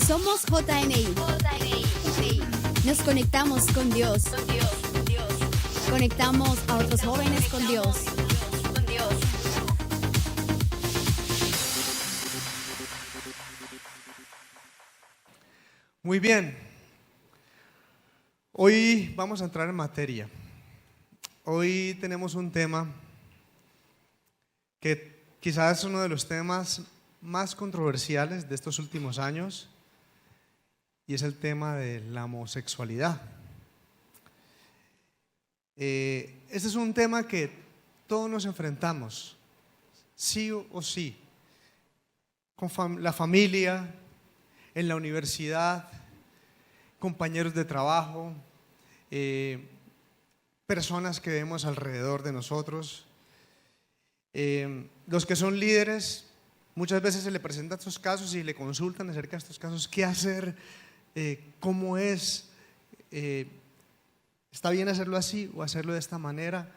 Somos JNI. Nos conectamos con Dios. Conectamos a otros jóvenes con Dios. Muy bien. Hoy vamos a entrar en materia. Hoy tenemos un tema que quizás es uno de los temas más controversiales de estos últimos años, y es el tema de la homosexualidad. Este es un tema que todos nos enfrentamos, sí o sí, con la familia, en la universidad, compañeros de trabajo, personas que vemos alrededor de nosotros. Los que son líderes, muchas veces se le presentan estos casos y le consultan acerca de estos casos, qué hacer, cómo es, está bien hacerlo así o hacerlo de esta manera.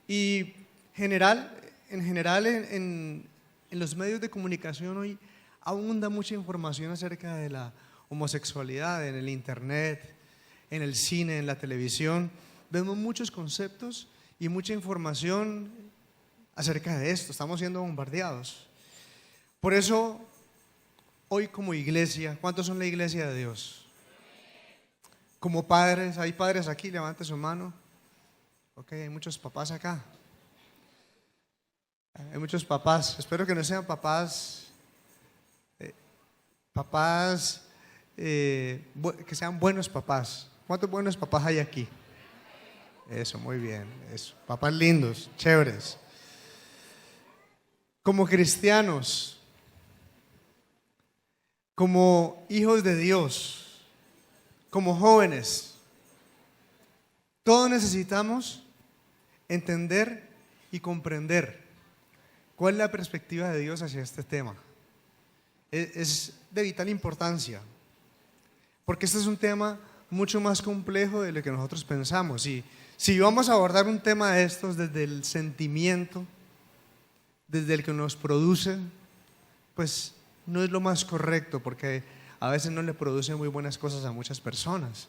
Y en general en los medios de comunicación hoy abunda mucha información acerca de la homosexualidad, en el internet, en el cine, en la televisión. Vemos muchos conceptos y mucha información acerca de esto, estamos siendo bombardeados. Por eso, hoy como iglesia, ¿cuántos son la iglesia de Dios? Como padres, ¿hay padres aquí? Levante su mano. Ok, hay muchos papás acá. Hay muchos papás, espero que no sean papás, que sean buenos papás. ¿Cuántos buenos papás hay aquí? Eso, muy bien, eso. Papás lindos, chéveres. Como cristianos, como hijos de Dios, como jóvenes, todos necesitamos entender y comprender cuál es la perspectiva de Dios hacia este tema. Es de vital importancia, porque este es un tema mucho más complejo de lo que nosotros pensamos. Y si vamos a abordar un tema de estos desde el sentimiento, desde el que nos produce, pues no es lo más correcto, porque a veces no le produce muy buenas cosas a muchas personas.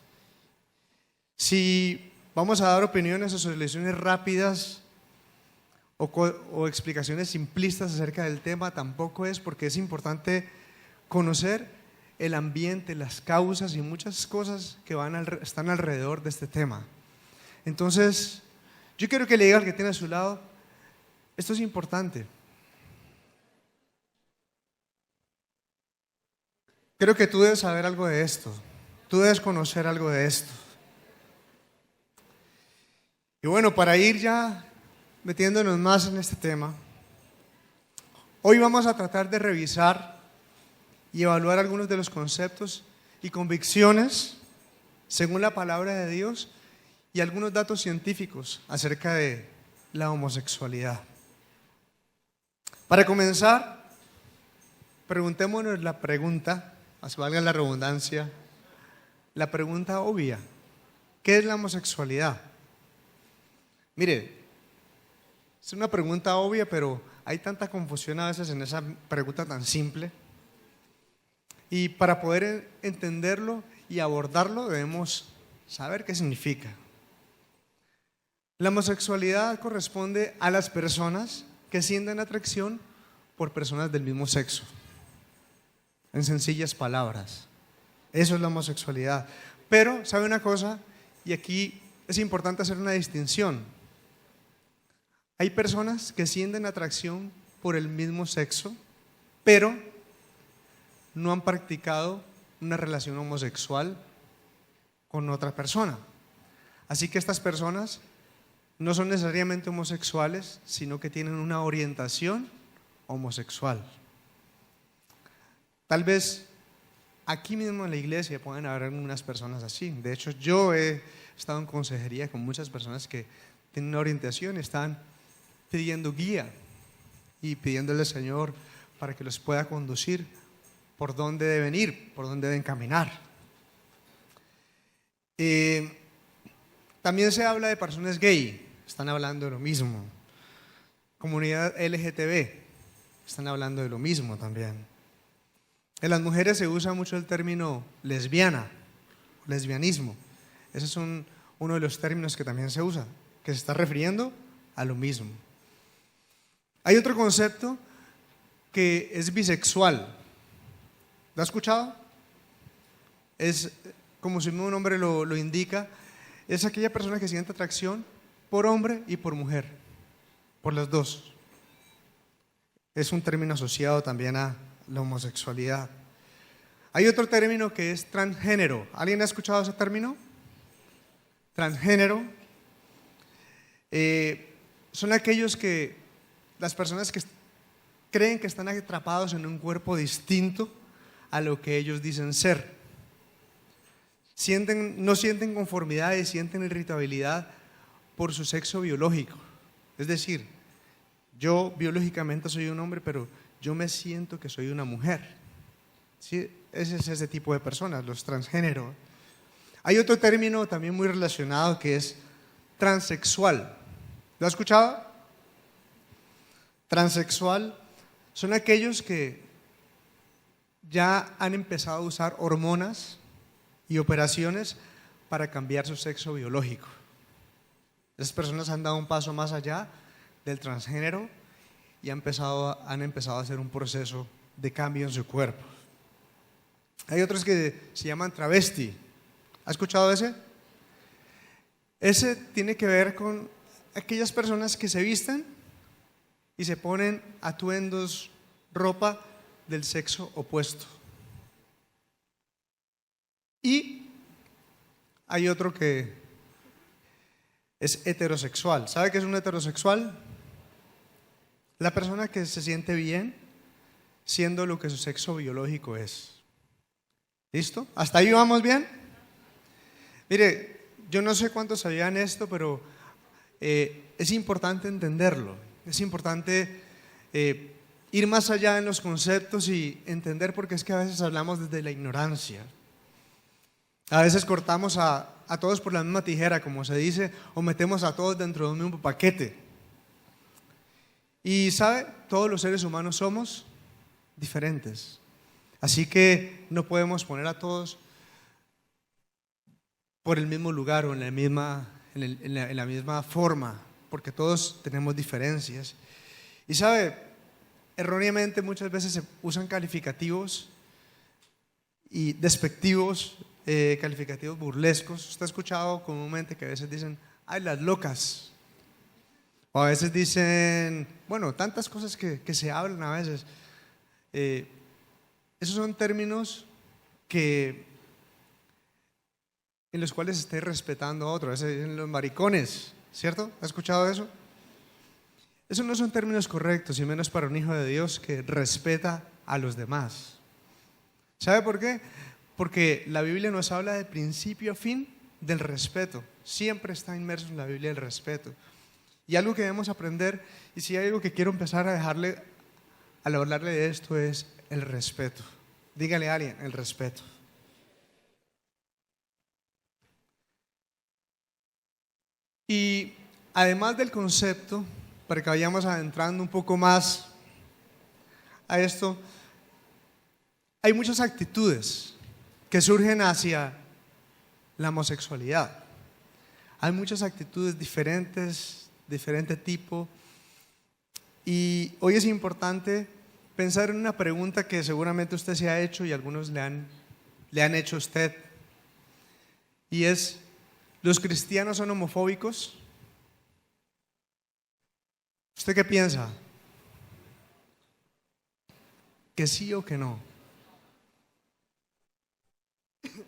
Si vamos a dar opiniones o soluciones rápidas o explicaciones simplistas acerca del tema, tampoco es, porque es importante conocer el ambiente, las causas y muchas cosas que están alrededor de este tema. Entonces, yo quiero que le diga al que tiene a su lado, esto es importante. Creo que tú debes saber algo de esto, tú debes conocer algo de esto. Y bueno, para ir ya metiéndonos más en este tema, hoy vamos a tratar de revisar y evaluar algunos de los conceptos y convicciones según la palabra de Dios y algunos datos científicos acerca de la homosexualidad. Para comenzar, preguntémonos la pregunta, valga la redundancia, la pregunta obvia: ¿qué es la homosexualidad? Mire, es una pregunta obvia, pero hay tanta confusión a veces en esa pregunta tan simple. Y para poder entenderlo y abordarlo debemos saber qué significa. La homosexualidad corresponde a las personas que sienten atracción por personas del mismo sexo. En sencillas palabras, eso es la homosexualidad. Pero, ¿sabe una cosa? Y aquí es importante hacer una distinción. Hay personas que sienten atracción por el mismo sexo, pero no han practicado una relación homosexual con otra persona. Así que estas personas no son necesariamente homosexuales, sino que tienen una orientación homosexual. Tal vez aquí mismo en la iglesia pueden haber algunas personas así. De hecho, yo he estado en consejería con muchas personas que tienen una orientación y están pidiendo guía y pidiéndole al Señor para que los pueda conducir por dónde deben ir, por dónde deben caminar. También se habla de personas gay, están hablando de lo mismo. Comunidad LGTB, están hablando de lo mismo también. En las mujeres se usa mucho el término lesbiana, lesbianismo. Ese es uno de los términos que también se usa, que se está refiriendo a lo mismo. Hay otro concepto que es bisexual. ¿Lo has escuchado? Es como su mismo nombre lo indica, es aquella persona que siente atracción por hombre y por mujer, por las dos. Es un término asociado también a la homosexualidad. Hay otro término que es transgénero. ¿Alguien ha escuchado ese término? Transgénero. Son las personas que creen que están atrapados en un cuerpo distinto a lo que ellos dicen ser. No sienten conformidad y sienten irritabilidad por su sexo biológico. Es decir, yo biológicamente soy un hombre, pero yo me siento que soy una mujer. ¿Sí? Ese es ese tipo de personas, los transgénero. Hay otro término también muy relacionado que es transexual. ¿Lo has escuchado? Transexual son aquellos que ya han empezado a usar hormonas y operaciones para cambiar su sexo biológico. Esas personas han dado un paso más allá del transgénero y han empezado a hacer un proceso de cambio en su cuerpo. Hay otros que se llaman travesti. ¿Ha escuchado ese? Ese tiene que ver con aquellas personas que se visten y se ponen atuendos, ropa del sexo opuesto. Y hay otro que es heterosexual. ¿Sabe qué es un heterosexual? La persona que se siente bien siendo lo que su sexo biológico es. ¿Listo? ¿Hasta ahí vamos bien? Mire, yo no sé cuántos sabían esto, pero es importante entenderlo. Es importante ir más allá en los conceptos y entender, porque es que a veces hablamos desde la ignorancia. A veces cortamos a todos por la misma tijera, como se dice, o metemos a todos dentro de un mismo paquete. Y ¿sabe? Todos los seres humanos somos diferentes. Así que no podemos poner a todos por el mismo lugar o en la misma forma, porque todos tenemos diferencias. Y ¿sabe? Erróneamente muchas veces se usan calificativos y despectivos, calificativos burlescos. ¿Usted ha escuchado comúnmente que a veces dicen, ay, las locas? O a veces dicen, bueno, tantas cosas que se hablan a veces. Esos son términos en los cuales se esté respetando a otro. A veces dicen los maricones, ¿cierto? ¿Ha escuchado eso? Esos no son términos correctos, y menos para un hijo de Dios que respeta a los demás. ¿Sabe por qué? Porque la Biblia nos habla de principio a fin del respeto. Siempre está inmerso en la Biblia el respeto. Y algo que debemos aprender, y si hay algo que quiero empezar a dejarle al hablarle de esto, es el respeto. Dígale a alguien, el respeto. Y además del concepto, para que vayamos adentrando un poco más a esto, hay muchas actitudes que surgen hacia la homosexualidad. Hay muchas actitudes diferentes, diferente tipo. Y hoy es importante pensar en una pregunta que seguramente usted se ha hecho y algunos le han hecho a usted. Y es, ¿los cristianos son homofóbicos? ¿Usted qué piensa? ¿Que sí o que no?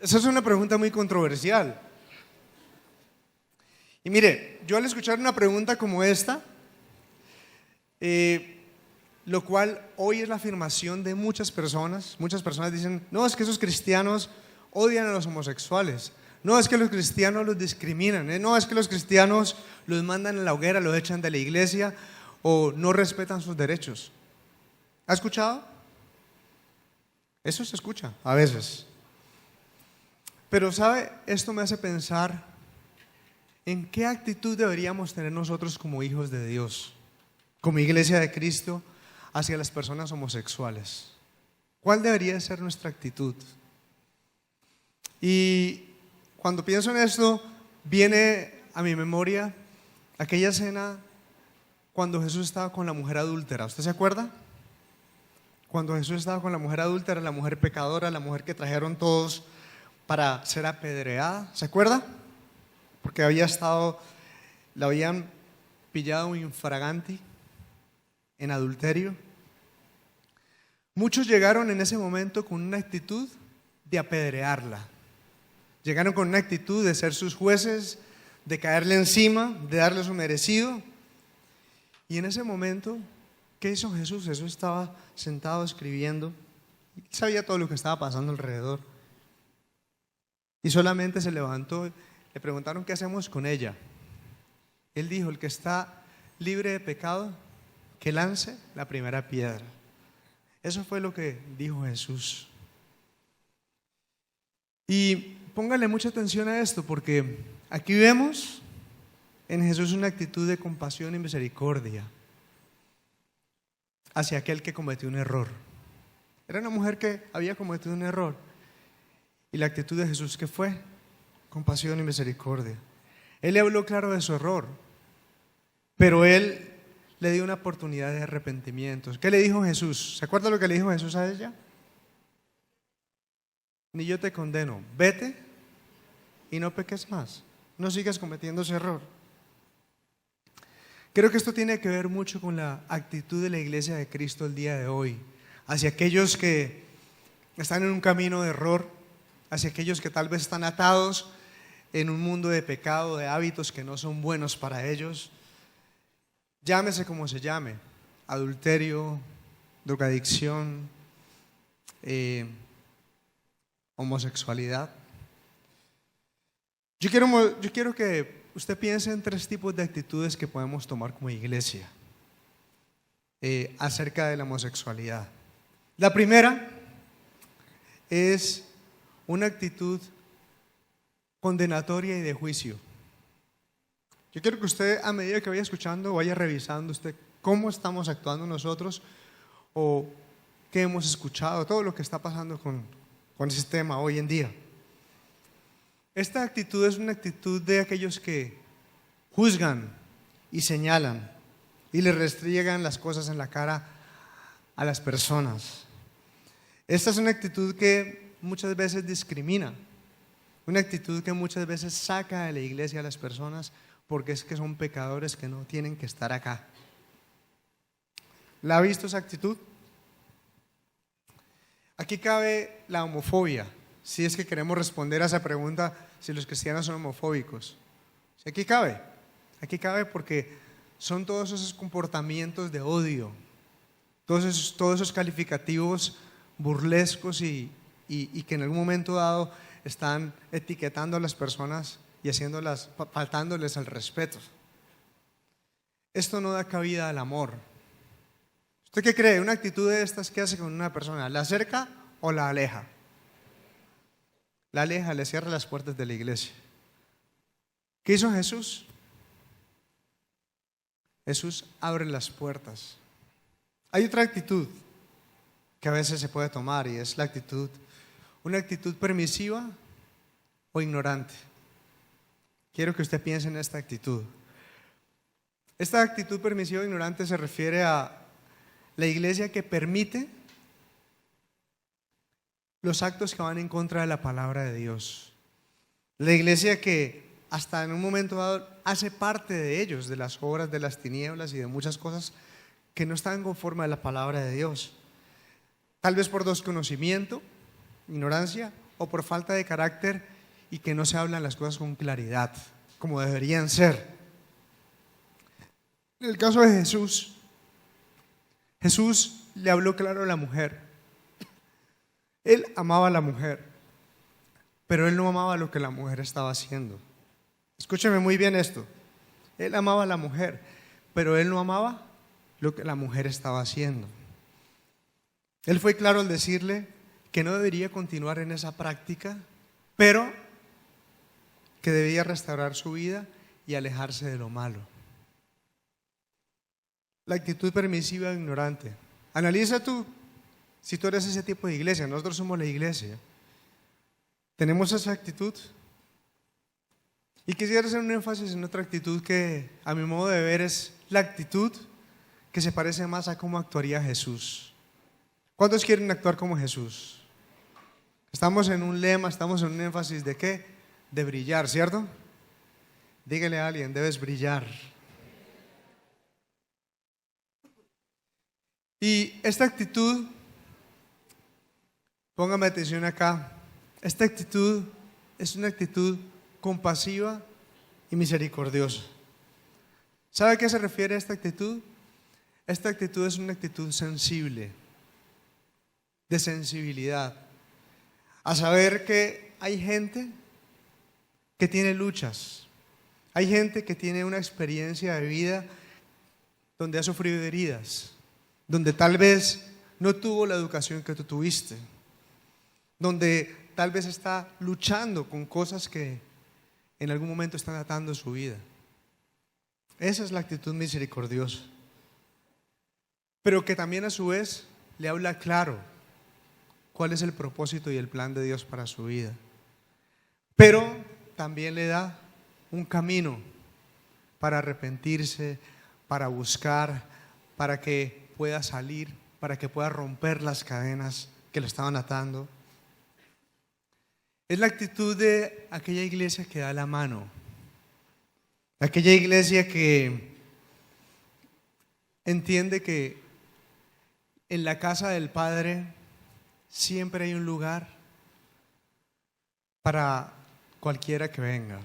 Esa es una pregunta muy controversial. Y mire, yo al escuchar una pregunta como esta, lo cual hoy es la afirmación de muchas personas dicen, no, es que esos cristianos odian a los homosexuales, no, es que los cristianos los discriminan, no, es que los cristianos los mandan a la hoguera, los echan de la iglesia o no respetan sus derechos. ¿Ha escuchado? Eso se escucha a veces. Pero ¿sabe? Esto me hace pensar en qué actitud deberíamos tener nosotros como hijos de Dios, como iglesia de Cristo, hacia las personas homosexuales. ¿Cuál debería ser nuestra actitud? Y cuando pienso en esto, viene a mi memoria aquella escena cuando Jesús estaba con la mujer adúltera. ¿Usted se acuerda? Cuando Jesús estaba con la mujer adúltera, la mujer pecadora, la mujer que trajeron todos para ser apedreada. ¿Se acuerda? Porque la habían pillado infraganti en adulterio. Muchos llegaron en ese momento con una actitud de apedrearla. Llegaron con una actitud de ser sus jueces, de caerle encima, de darle su merecido. Y en ese momento, ¿qué hizo Jesús? Jesús estaba sentado escribiendo, sabía todo lo que estaba pasando alrededor. Y solamente se levantó, le preguntaron qué hacemos con ella. Él dijo, el que está libre de pecado, que lance la primera piedra. Eso fue lo que dijo Jesús. Y póngale mucha atención a esto, porque aquí vemos en Jesús una actitud de compasión y misericordia hacia aquel que cometió un error. Era una mujer que había cometido un error. Y la actitud de Jesús, ¿qué fue? Compasión y misericordia. Él le habló claro de su error, pero él le dio una oportunidad de arrepentimiento. ¿Qué le dijo Jesús? ¿Se acuerda lo que le dijo Jesús a ella? Ni yo te condeno, vete y no peques más, no sigas cometiendo ese error. Creo que esto tiene que ver mucho con la actitud de la iglesia de Cristo el día de hoy, hacia aquellos que están en un camino de error, hacia aquellos que tal vez están atados en un mundo de pecado, de hábitos que no son buenos para ellos. Llámese como se llame, adulterio, drogadicción, homosexualidad. Yo quiero que usted piense en 3 tipos de actitudes que podemos tomar como iglesia acerca de la homosexualidad. La primera es una actitud condenatoria y de juicio. Yo quiero que usted, a medida que vaya escuchando, vaya revisando usted cómo estamos actuando nosotros o qué hemos escuchado, todo lo que está pasando con ese tema hoy en día. Esta actitud es una actitud de aquellos que juzgan y señalan y le restriegan las cosas en la cara a las personas. Esta es una actitud que muchas veces discrimina, una actitud que muchas veces saca de la iglesia a las personas porque es que son pecadores que no tienen que estar acá. ¿La ha visto esa actitud? Aquí cabe la homofobia, si es que queremos responder a esa pregunta, si los cristianos son homofóbicos. Aquí cabe porque son todos esos comportamientos de odio, todos esos calificativos burlescos y que en algún momento dado están etiquetando a las personas y faltándoles al respeto. Esto no da cabida al amor. ¿Usted qué cree? ¿Una actitud de estas qué hace con una persona? ¿La acerca o la aleja? La aleja, le cierra las puertas de la iglesia. ¿Qué hizo Jesús? Jesús abre las puertas. Hay otra actitud que a veces se puede tomar y es una actitud permisiva o ignorante. Quiero que usted piense en esta actitud. Esta actitud permisiva o ignorante se refiere a la iglesia que permite los actos que van en contra de la palabra de Dios. La iglesia que hasta en un momento dado hace parte de ellos, de las obras de las tinieblas y de muchas cosas que no están conforme a la palabra de Dios. Tal vez por desconocimiento, ignorancia o por falta de carácter y que no se hablan las cosas con claridad, como deberían ser. En el caso de Jesús, Jesús le habló claro a la mujer. Él amaba a la mujer, pero él no amaba lo que la mujer estaba haciendo. Escúcheme muy bien esto. Él amaba a la mujer, pero él no amaba lo que la mujer estaba haciendo. Él fue claro al decirle que no debería continuar en esa práctica, pero que debía restaurar su vida y alejarse de lo malo. La actitud permisiva e ignorante. Analiza tú Si tú eres ese tipo de iglesia, nosotros somos la iglesia, tenemos esa actitud. Y quisiera hacer un énfasis en otra actitud que a mi modo de ver es la actitud que se parece más a cómo actuaría Jesús. ¿Cuántos quieren actuar como Jesús? Estamos en un lema, estamos en un énfasis de ¿qué? De brillar, ¿cierto? Dígale a alguien, debes brillar. Y esta actitud, póngame atención acá, esta actitud es una actitud compasiva y misericordiosa. ¿Sabe a qué se refiere esta actitud? Esta actitud es una actitud sensible, de sensibilidad, a saber que hay gente que tiene luchas, hay gente que tiene una experiencia de vida donde ha sufrido heridas, donde tal vez no tuvo la educación que tú tuviste, donde tal vez está luchando con cosas que en algún momento están atando su vida. Esa es la actitud misericordiosa, pero que también a su vez le habla claro cuál es el propósito y el plan de Dios para su vida, pero también le da un camino para arrepentirse, para buscar, para que pueda salir, para que pueda romper las cadenas que le estaban atando. Es la actitud de aquella iglesia que da la mano, aquella iglesia que entiende que en la casa del Padre siempre hay un lugar para cualquiera que venga.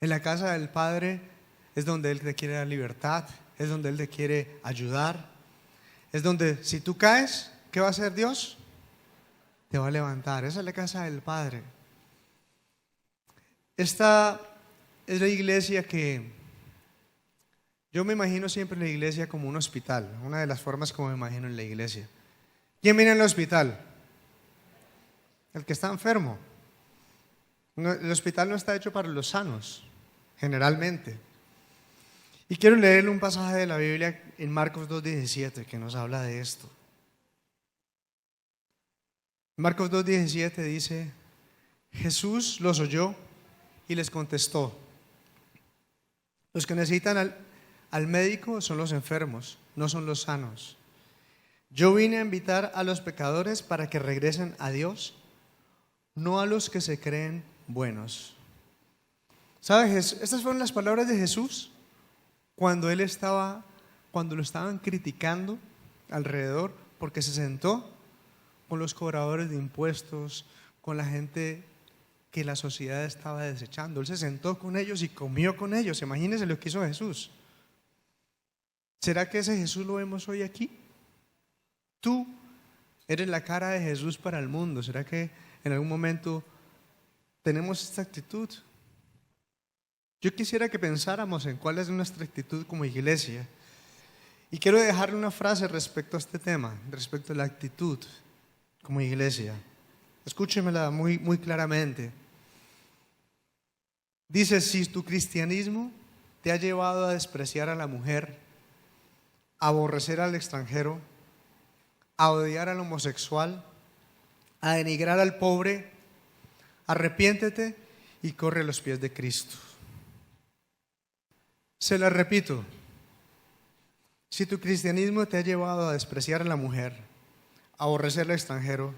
En la casa del Padre es donde Él te quiere dar libertad, es donde Él te quiere ayudar, es donde si tú caes, ¿qué va a hacer Dios? Te va a levantar. Esa es la casa del Padre. Esta es la iglesia que yo me imagino siempre la iglesia como un hospital, una de las formas como me imagino en la iglesia. ¿Quién viene al hospital? El que está enfermo. El hospital no está hecho para los sanos, generalmente. Y quiero leerle un pasaje de la Biblia en Marcos 2:17 que nos habla de esto. Marcos 2:17 dice: Jesús los oyó y les contestó: los que necesitan al médico son los enfermos, no son los sanos. Yo vine a invitar a los pecadores para que regresen a Dios, no a los que se creen buenos. ¿Sabes? Estas fueron las palabras de Jesús cuando lo estaban criticando alrededor, porque se sentó con los cobradores de impuestos, con la gente que la sociedad estaba desechando. Él se sentó con ellos y comió con ellos. Imagínense lo que hizo Jesús. ¿Será que ese Jesús lo vemos hoy aquí? Tú eres la cara de Jesús para el mundo. ¿Será que en algún momento tenemos esta actitud? Yo quisiera que pensáramos en cuál es nuestra actitud como iglesia. Y quiero dejarle una frase respecto a este tema, respecto a la actitud como iglesia. Escúchemela muy, muy claramente. Dice: si tu cristianismo te ha llevado a despreciar a la mujer, a aborrecer al extranjero, a odiar al homosexual, a denigrar al pobre, arrepiéntete y corre a los pies de Cristo. Se lo repito: si tu cristianismo te ha llevado a despreciar a la mujer, a aborrecer al extranjero,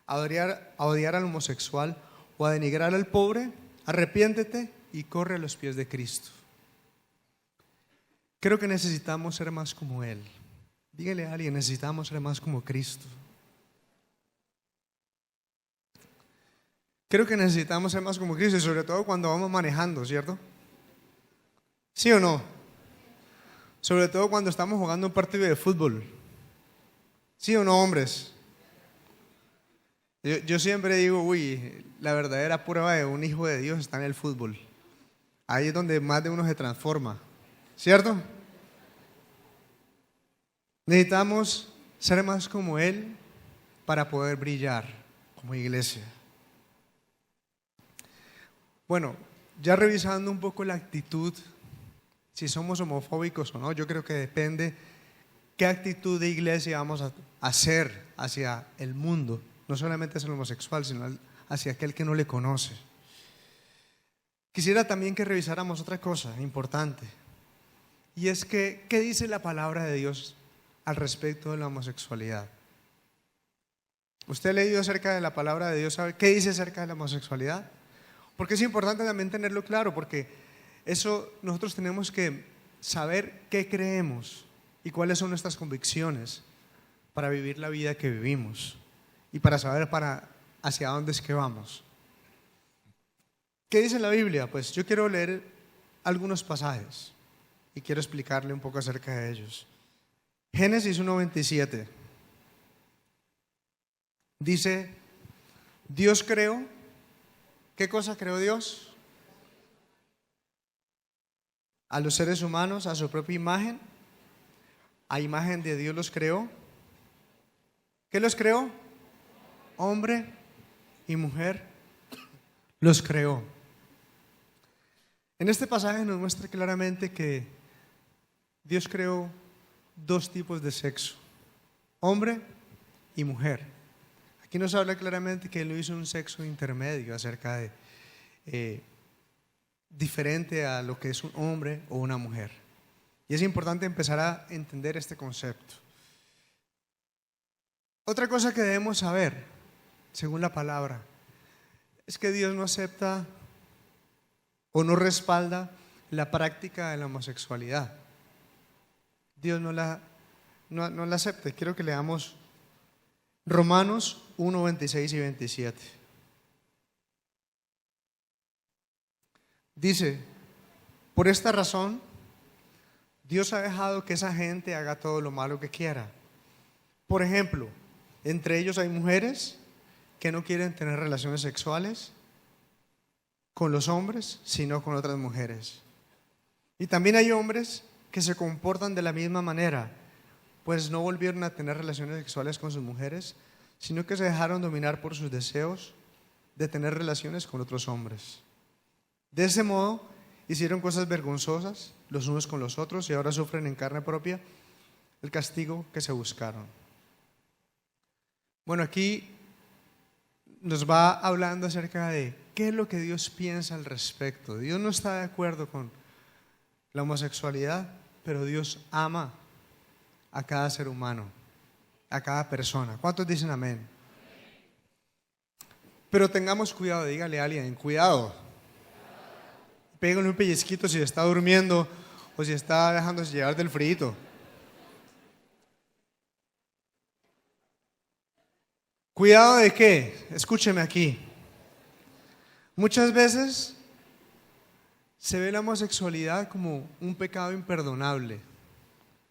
a odiar al homosexual o a denigrar al pobre, arrepiéntete y corre a los pies de Cristo. Creo que necesitamos ser más como Él. Dígale a alguien: necesitamos ser más como Cristo. Creo que necesitamos ser más como Cristo, y sobre todo cuando vamos manejando, ¿cierto? ¿Sí o no? Sobre todo cuando estamos jugando un partido de fútbol. ¿Sí o no, hombres? Yo siempre digo, la verdadera prueba de un hijo de Dios está en el fútbol. Ahí es donde más de uno se transforma, ¿cierto? Necesitamos ser más como Él para poder brillar como iglesia. Bueno, ya revisando un poco la actitud, si somos homofóbicos o no, yo creo que depende qué actitud de iglesia vamos hacer hacia el mundo, no solamente hacia el homosexual, sino hacia aquel que no le conoce. Quisiera también que revisáramos otra cosa importante, y es que, ¿qué dice la palabra de Dios al respecto de la homosexualidad? ¿Usted ha leído acerca de la palabra de Dios? ¿Sabe qué dice acerca de la homosexualidad? Porque es importante también tenerlo claro, porque eso nosotros tenemos que saber qué creemos y cuáles son nuestras convicciones para vivir la vida que vivimos y para saber hacia dónde es que vamos. ¿Qué dice la Biblia? Pues yo quiero leer algunos pasajes y quiero explicarle un poco acerca de ellos. Génesis 1:27 dice: Dios creó. ¿Qué cosa creó Dios? A los seres humanos a su propia imagen. A imagen de Dios los creó. ¿Qué los creó? Hombre y mujer los creó. En este pasaje nos muestra claramente que Dios creó dos tipos de sexo, hombre y mujer. Aquí nos habla claramente que Él no hizo un sexo intermedio acerca de diferente a lo que es un hombre o una mujer. Y es importante empezar a entender este concepto. Otra cosa que debemos saber, según la palabra, es que Dios no acepta o no respalda la práctica de la homosexualidad. Dios no la acepta. Quiero que leamos Romanos 1, 26 y 27. Dice: por esta razón, Dios ha dejado que esa gente haga todo lo malo que quiera. Por ejemplo, entre ellos hay mujeres que no quieren tener relaciones sexuales con los hombres, sino con otras mujeres. Y también hay hombres que se comportan de la misma manera, pues no volvieron a tener relaciones sexuales con sus mujeres, sino que se dejaron dominar por sus deseos de tener relaciones con otros hombres. De ese modo, hicieron cosas vergonzosas los unos con los otros y ahora sufren en carne propia el castigo que se buscaron. Bueno, aquí nos va hablando acerca de qué es lo que Dios piensa al respecto. Dios no está de acuerdo con la homosexualidad, pero Dios ama a cada ser humano, a cada persona. ¿Cuántos dicen amén? Pero tengamos cuidado, dígale a alguien, cuidado. Pégale un pellizquito si está durmiendo o si está dejándose llevar del frío. ¿Cuidado de qué? Escúcheme aquí. Muchas veces se ve la homosexualidad como un pecado imperdonable,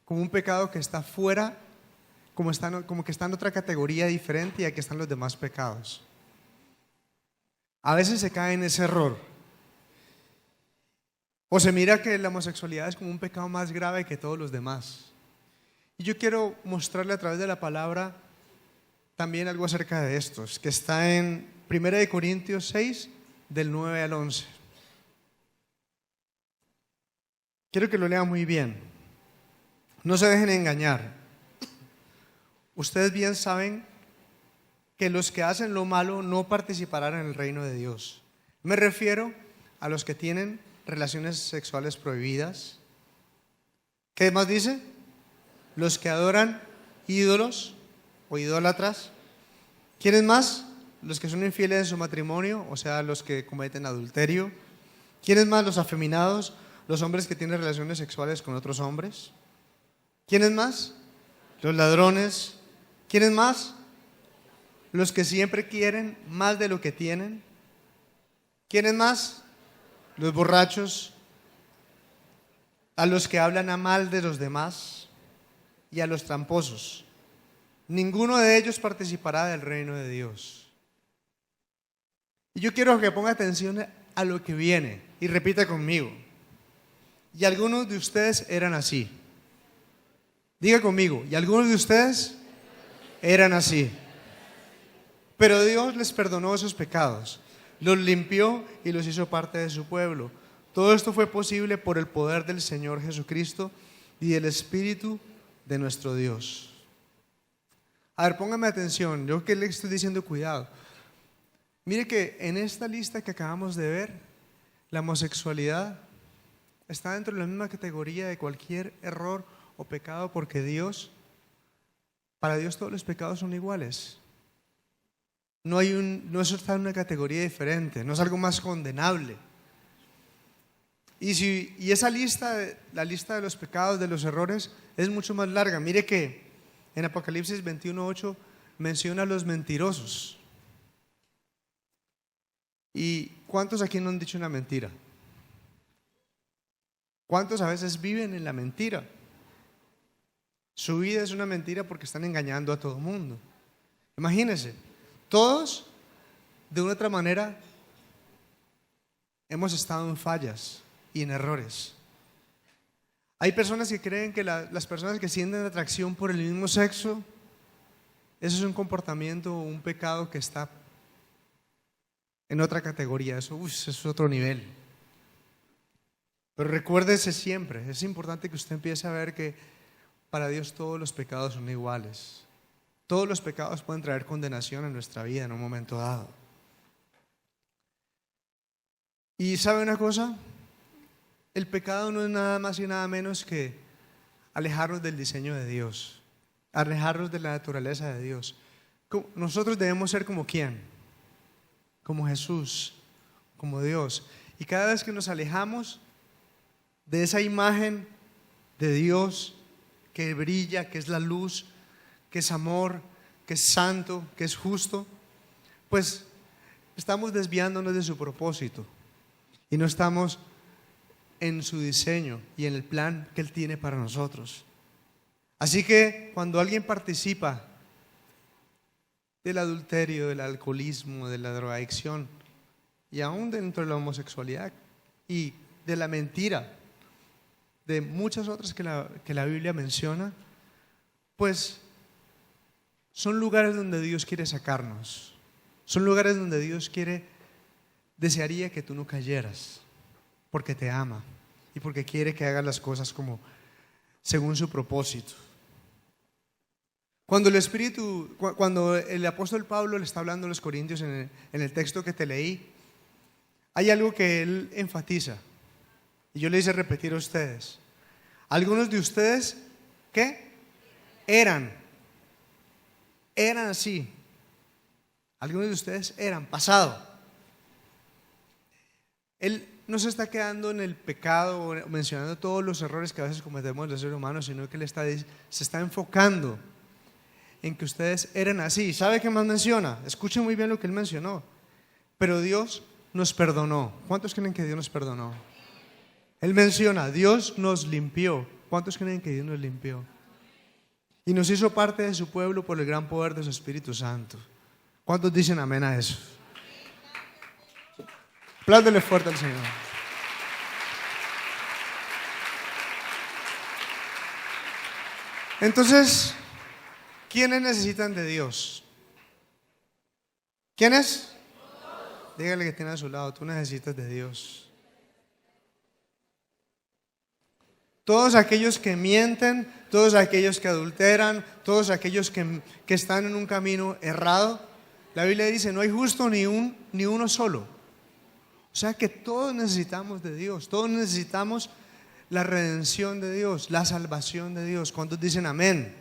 como un pecado que está fuera, como que está en otra categoría diferente y aquí están los demás pecados. A veces se cae en ese error. O se mira que la homosexualidad es como un pecado más grave que todos los demás. Y yo quiero mostrarle a través de la palabra también algo acerca de estos, que está en 1 Corintios 6, del 9 al 11. Quiero que lo lea muy bien. No se dejen engañar. Ustedes bien saben que los que hacen lo malo no participarán en el reino de Dios. Me refiero a los que tienen relaciones sexuales prohibidas. ¿Qué más dice? Los que adoran ídolos o idólatras. ¿Quiénes más? Los que son infieles en su matrimonio, o sea, los que cometen adulterio. ¿Quiénes más? Los afeminados, los hombres que tienen relaciones sexuales con otros hombres. ¿Quiénes más? Los ladrones. ¿Quiénes más? Los que siempre quieren más de lo que tienen. ¿Quiénes más? Los borrachos, a los que hablan a mal de los demás y a los tramposos. Ninguno de ellos participará del reino de Dios. Y yo quiero que ponga atención a lo que viene y repita conmigo. Y algunos de ustedes eran así. Diga conmigo, y algunos de ustedes eran así. Pero Dios les perdonó esos pecados, los limpió y los hizo parte de su pueblo. Todo esto fue posible por el poder del Señor Jesucristo y del Espíritu de nuestro Dios. A ver, póngame atención, yo que le estoy diciendo cuidado. Mire que en esta lista que acabamos de ver, la homosexualidad está dentro de la misma categoría de cualquier error o pecado, porque para Dios todos los pecados son iguales. No eso está en una categoría diferente, no es algo más condenable. Y esa lista, la lista de los pecados, de los errores, es mucho más larga. Mire que en Apocalipsis 21:8 menciona a los mentirosos. ¿Y cuántos aquí no han dicho una mentira? ¿Cuántos a veces viven en la mentira? Su vida es una mentira porque están engañando a todo el mundo. Imagínense, todos de una u otra manera hemos estado en fallas y en errores. Hay personas que creen que las personas que sienten atracción por el mismo sexo, eso es un comportamiento o un pecado que está en otra categoría, eso es otro nivel. Pero recuérdese siempre, es importante que usted empiece a ver que para Dios todos los pecados son iguales. Todos los pecados pueden traer condenación a nuestra vida en un momento dado. ¿Y sabe una cosa? El pecado no es nada más y nada menos que alejarnos del diseño de Dios, alejarnos de la naturaleza de Dios. Nosotros debemos ser como ¿quién? Como Jesús, como Dios. Y cada vez que nos alejamos de esa imagen de Dios que brilla, que es la luz, que es amor, que es santo, que es justo, pues estamos desviándonos de su propósito y no estamos en su diseño y en el plan que Él tiene para nosotros. Así que cuando alguien participa del adulterio, del alcoholismo, de la drogadicción y aún dentro de la homosexualidad y de la mentira, de muchas otras que la Biblia menciona, pues son lugares donde Dios quiere sacarnos, son lugares donde Dios desearía que tú no cayeras, porque te ama y porque quiere que hagas las cosas como según su propósito. Cuando el apóstol Pablo le está hablando a los corintios en el texto que te leí, hay algo que él enfatiza y yo le hice repetir a ustedes. Algunos de ustedes, ¿qué? Eran así. Algunos de ustedes eran pasado. Él no se está quedando en el pecado o mencionando todos los errores que a veces cometemos los seres humanos, sino que se está enfocando en que ustedes eran así. ¿Sabe qué más menciona? Escuchen muy bien lo que él mencionó. Pero Dios nos perdonó. ¿Cuántos creen que Dios nos perdonó? Él menciona, Dios nos limpió. ¿Cuántos creen que Dios nos limpió? Y nos hizo parte de su pueblo por el gran poder de su Espíritu Santo. ¿Cuántos dicen amén a eso? Apláudele fuerte al Señor. Entonces, ¿quiénes necesitan de Dios? ¿Quiénes? Dígale que tiene a su lado, tú necesitas de Dios. Todos aquellos que mienten, todos aquellos que adulteran, todos aquellos que están en un camino errado, la Biblia dice, no hay justo ni uno solo. O sea que todos necesitamos de Dios, todos necesitamos la redención de Dios, la salvación de Dios. ¿Cuántos dicen amén?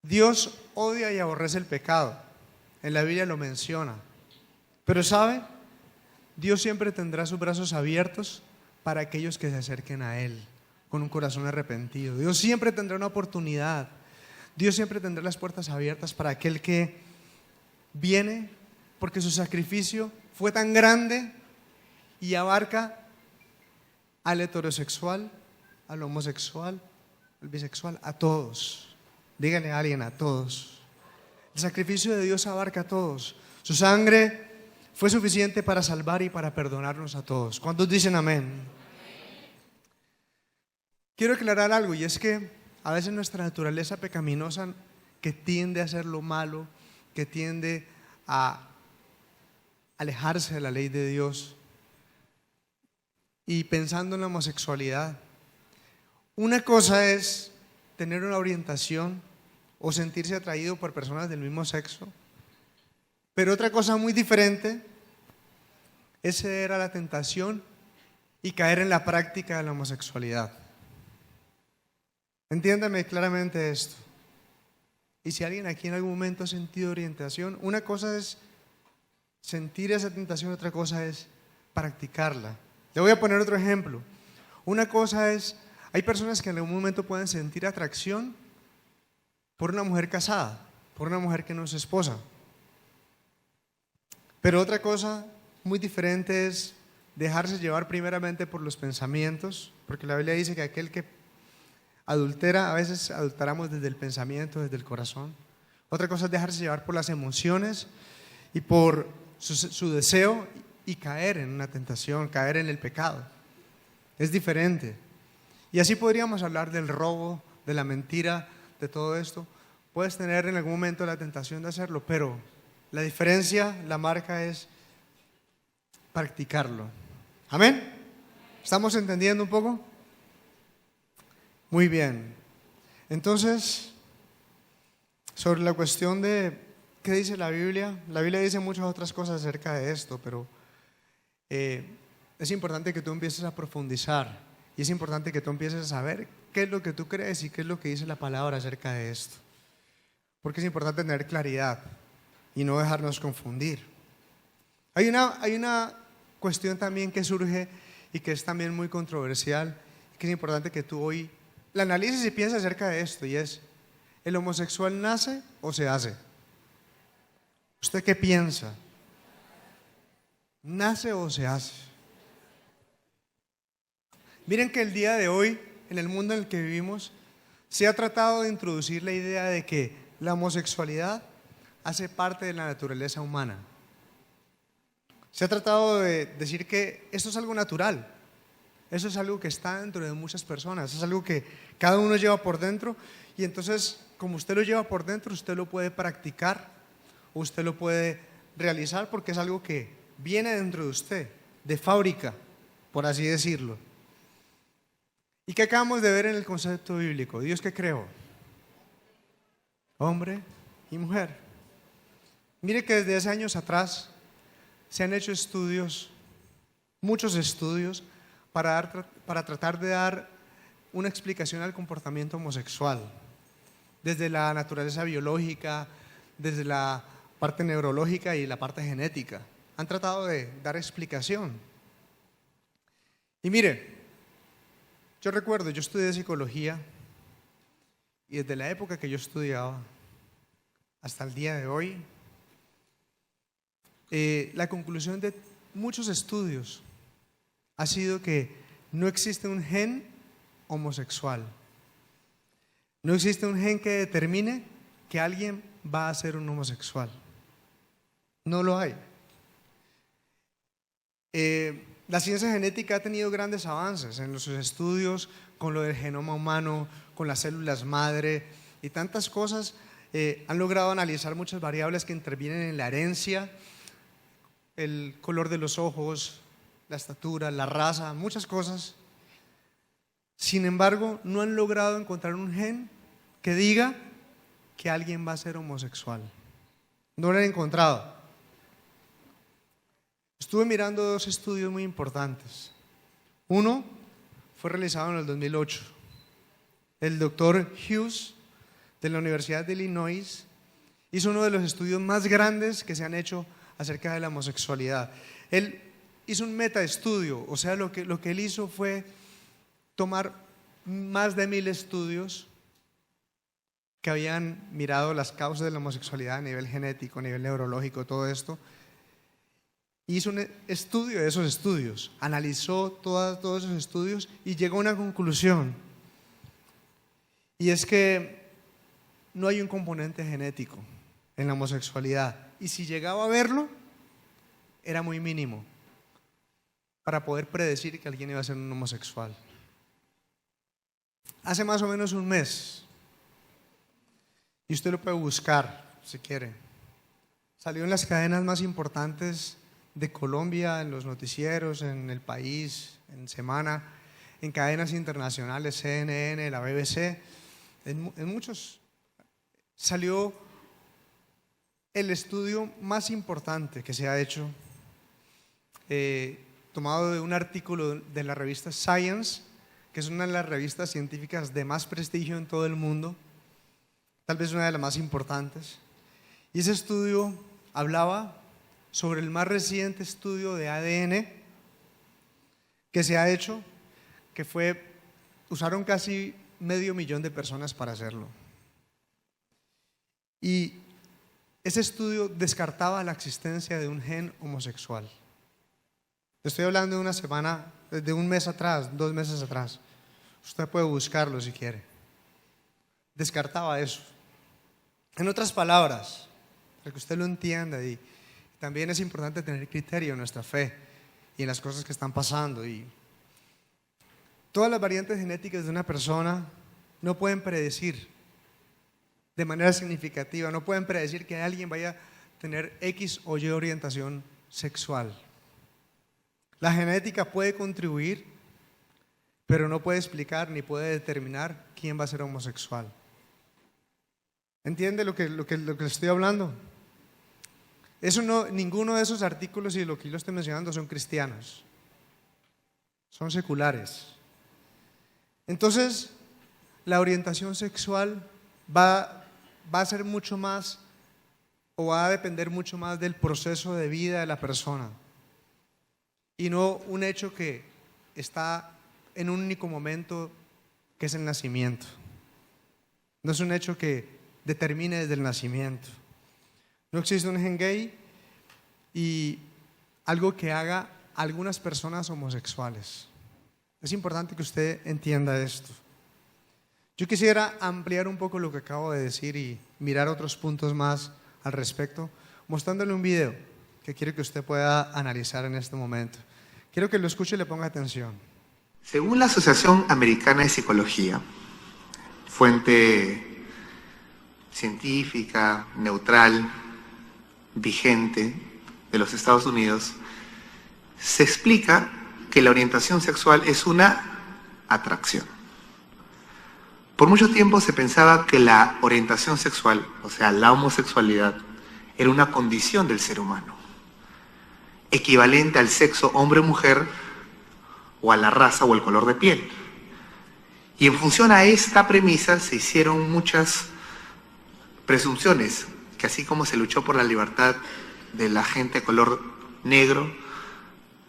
Dios odia y aborrece el pecado, en la Biblia lo menciona. Pero ¿sabe? Dios siempre tendrá sus brazos abiertos para aquellos que se acerquen a Él con un corazón arrepentido. Dios siempre tendrá una oportunidad. Dios siempre tendrá las puertas abiertas para aquel que viene, porque su sacrificio fue tan grande y abarca al heterosexual, al homosexual, al bisexual, a todos. Dígale a alguien, a todos. El sacrificio de Dios abarca a todos. Su sangre fue suficiente para salvar y para perdonarnos a todos. ¿Cuántos dicen amén? Quiero aclarar algo, y es que a veces nuestra naturaleza pecaminosa, que tiende a hacer lo malo, que tiende a alejarse de la ley de Dios, y pensando en la homosexualidad, una cosa es tener una orientación o sentirse atraído por personas del mismo sexo. Pero otra cosa muy diferente es ceder a la tentación y caer en la práctica de la homosexualidad. Entiéndame claramente esto. Y si alguien aquí en algún momento ha sentido orientación, una cosa es sentir esa tentación, otra cosa es practicarla. Le voy a poner otro ejemplo. Una cosa es, hay personas que en algún momento pueden sentir atracción por una mujer casada, por una mujer que no es esposa. Pero otra cosa muy diferente es dejarse llevar primeramente por los pensamientos, porque la Biblia dice que aquel que adultera, a veces adulteramos desde el pensamiento, desde el corazón. Otra cosa es dejarse llevar por las emociones y por su deseo y caer en una tentación, caer en el pecado. Es diferente. Y así podríamos hablar del robo, de la mentira, de todo esto. Puedes tener en algún momento la tentación de hacerlo, pero la diferencia, la marca es practicarlo. ¿Amén? ¿Estamos entendiendo un poco? Muy bien. Entonces, sobre la cuestión de qué dice la Biblia dice muchas otras cosas acerca de esto, pero es importante que tú empieces a profundizar y es importante que tú empieces a saber qué es lo que tú crees y qué es lo que dice la palabra acerca de esto. Porque es importante tener claridad y no dejarnos confundir. Hay una cuestión también que surge y que es también muy controversial, que es importante que tú hoy la analices y pienses acerca de esto, y es: ¿el homosexual nace o se hace? ¿Usted qué piensa? ¿Nace o se hace? Miren que el día de hoy, en el mundo en el que vivimos, se ha tratado de introducir la idea de que la homosexualidad hace parte de la naturaleza humana. Se ha tratado de decir que esto es algo natural, eso es algo que está dentro de muchas personas, es algo que cada uno lleva por dentro, y entonces, como usted lo lleva por dentro, usted lo puede practicar, o usted lo puede realizar, porque es algo que viene dentro de usted, de fábrica, por así decirlo. ¿Y qué acabamos de ver en el concepto bíblico? ¿Dios qué creó? Hombre y mujer. Mire que desde hace años atrás se han hecho estudios, muchos estudios, para tratar de dar una explicación al comportamiento homosexual, desde la naturaleza biológica, desde la parte neurológica y la parte genética. Han tratado de dar explicación. Y mire, yo recuerdo, yo estudié psicología, y desde la época que yo estudiaba hasta el día de hoy, la conclusión de muchos estudios ha sido que no existe un gen homosexual. No existe un gen que determine que alguien va a ser un homosexual. No lo hay. La ciencia genética ha tenido grandes avances en los estudios con lo del genoma humano, con las células madre y tantas cosas. Han logrado analizar muchas variables que intervienen en la herencia, el color de los ojos, la estatura, la raza, muchas cosas. Sin embargo, no han logrado encontrar un gen que diga que alguien va a ser homosexual. No lo han encontrado. Estuve mirando dos estudios muy importantes. Uno fue realizado en el 2008. El doctor Hughes, de la Universidad de Illinois, hizo uno de los estudios más grandes que se han hecho acerca de la homosexualidad. Él hizo un metaestudio, o sea, lo que él hizo fue tomar más de 1000 estudios que habían mirado las causas de la homosexualidad a nivel genético, a nivel neurológico, todo esto. Hizo un estudio de esos estudios, analizó todos esos estudios y llegó a una conclusión. Y es que no hay un componente genético en la homosexualidad. Y si llegaba a verlo, era muy mínimo para poder predecir que alguien iba a ser un homosexual. Hace más o menos un mes, y usted lo puede buscar si quiere, salió en las cadenas más importantes de Colombia, en los noticieros, en El País, en Semana, en cadenas internacionales, CNN, la BBC, en muchos. salió el estudio más importante que se ha hecho, tomado de un artículo de la revista Science, que es una de las revistas científicas de más prestigio en todo el mundo, tal vez una de las más importantes. Y ese estudio hablaba sobre el más reciente estudio de ADN que se ha hecho, que usaron casi 500.000 de personas para hacerlo. Y ese estudio descartaba la existencia de un gen homosexual. Estoy hablando de una semana, de un mes atrás, 2 meses atrás. Usted puede buscarlo si quiere. Descartaba eso. En otras palabras, para que usted lo entienda, y también es importante tener criterio en nuestra fe y en las cosas que están pasando. Y todas las variantes genéticas de una persona no pueden predecir de manera significativa, no pueden predecir que alguien vaya a tener X o Y orientación sexual. La genética puede contribuir, pero no puede explicar ni puede determinar quién va a ser homosexual. ¿Entiende lo que le estoy hablando? Ninguno de esos artículos y lo que yo estoy mencionando son cristianos, son seculares. Entonces, la orientación sexual va a ser mucho más, o va a depender mucho más del proceso de vida de la persona, y no un hecho que está en un único momento, que es el nacimiento. No es un hecho que determine desde el nacimiento. No existe un gen gay y algo que haga a algunas personas homosexuales. Es importante que usted entienda esto. Yo quisiera ampliar un poco lo que acabo de decir y mirar otros puntos más al respecto, mostrándole un video que quiero que usted pueda analizar en este momento. Quiero que lo escuche y le ponga atención. Según la Asociación Americana de Psicología, fuente científica, neutral, vigente de los Estados Unidos, se explica que la orientación sexual es una atracción. Por mucho tiempo se pensaba que la orientación sexual, o sea, la homosexualidad, era una condición del ser humano, equivalente al sexo hombre-mujer o a la raza o el color de piel. Y en función a esta premisa se hicieron muchas presunciones, que así como se luchó por la libertad de la gente de color negro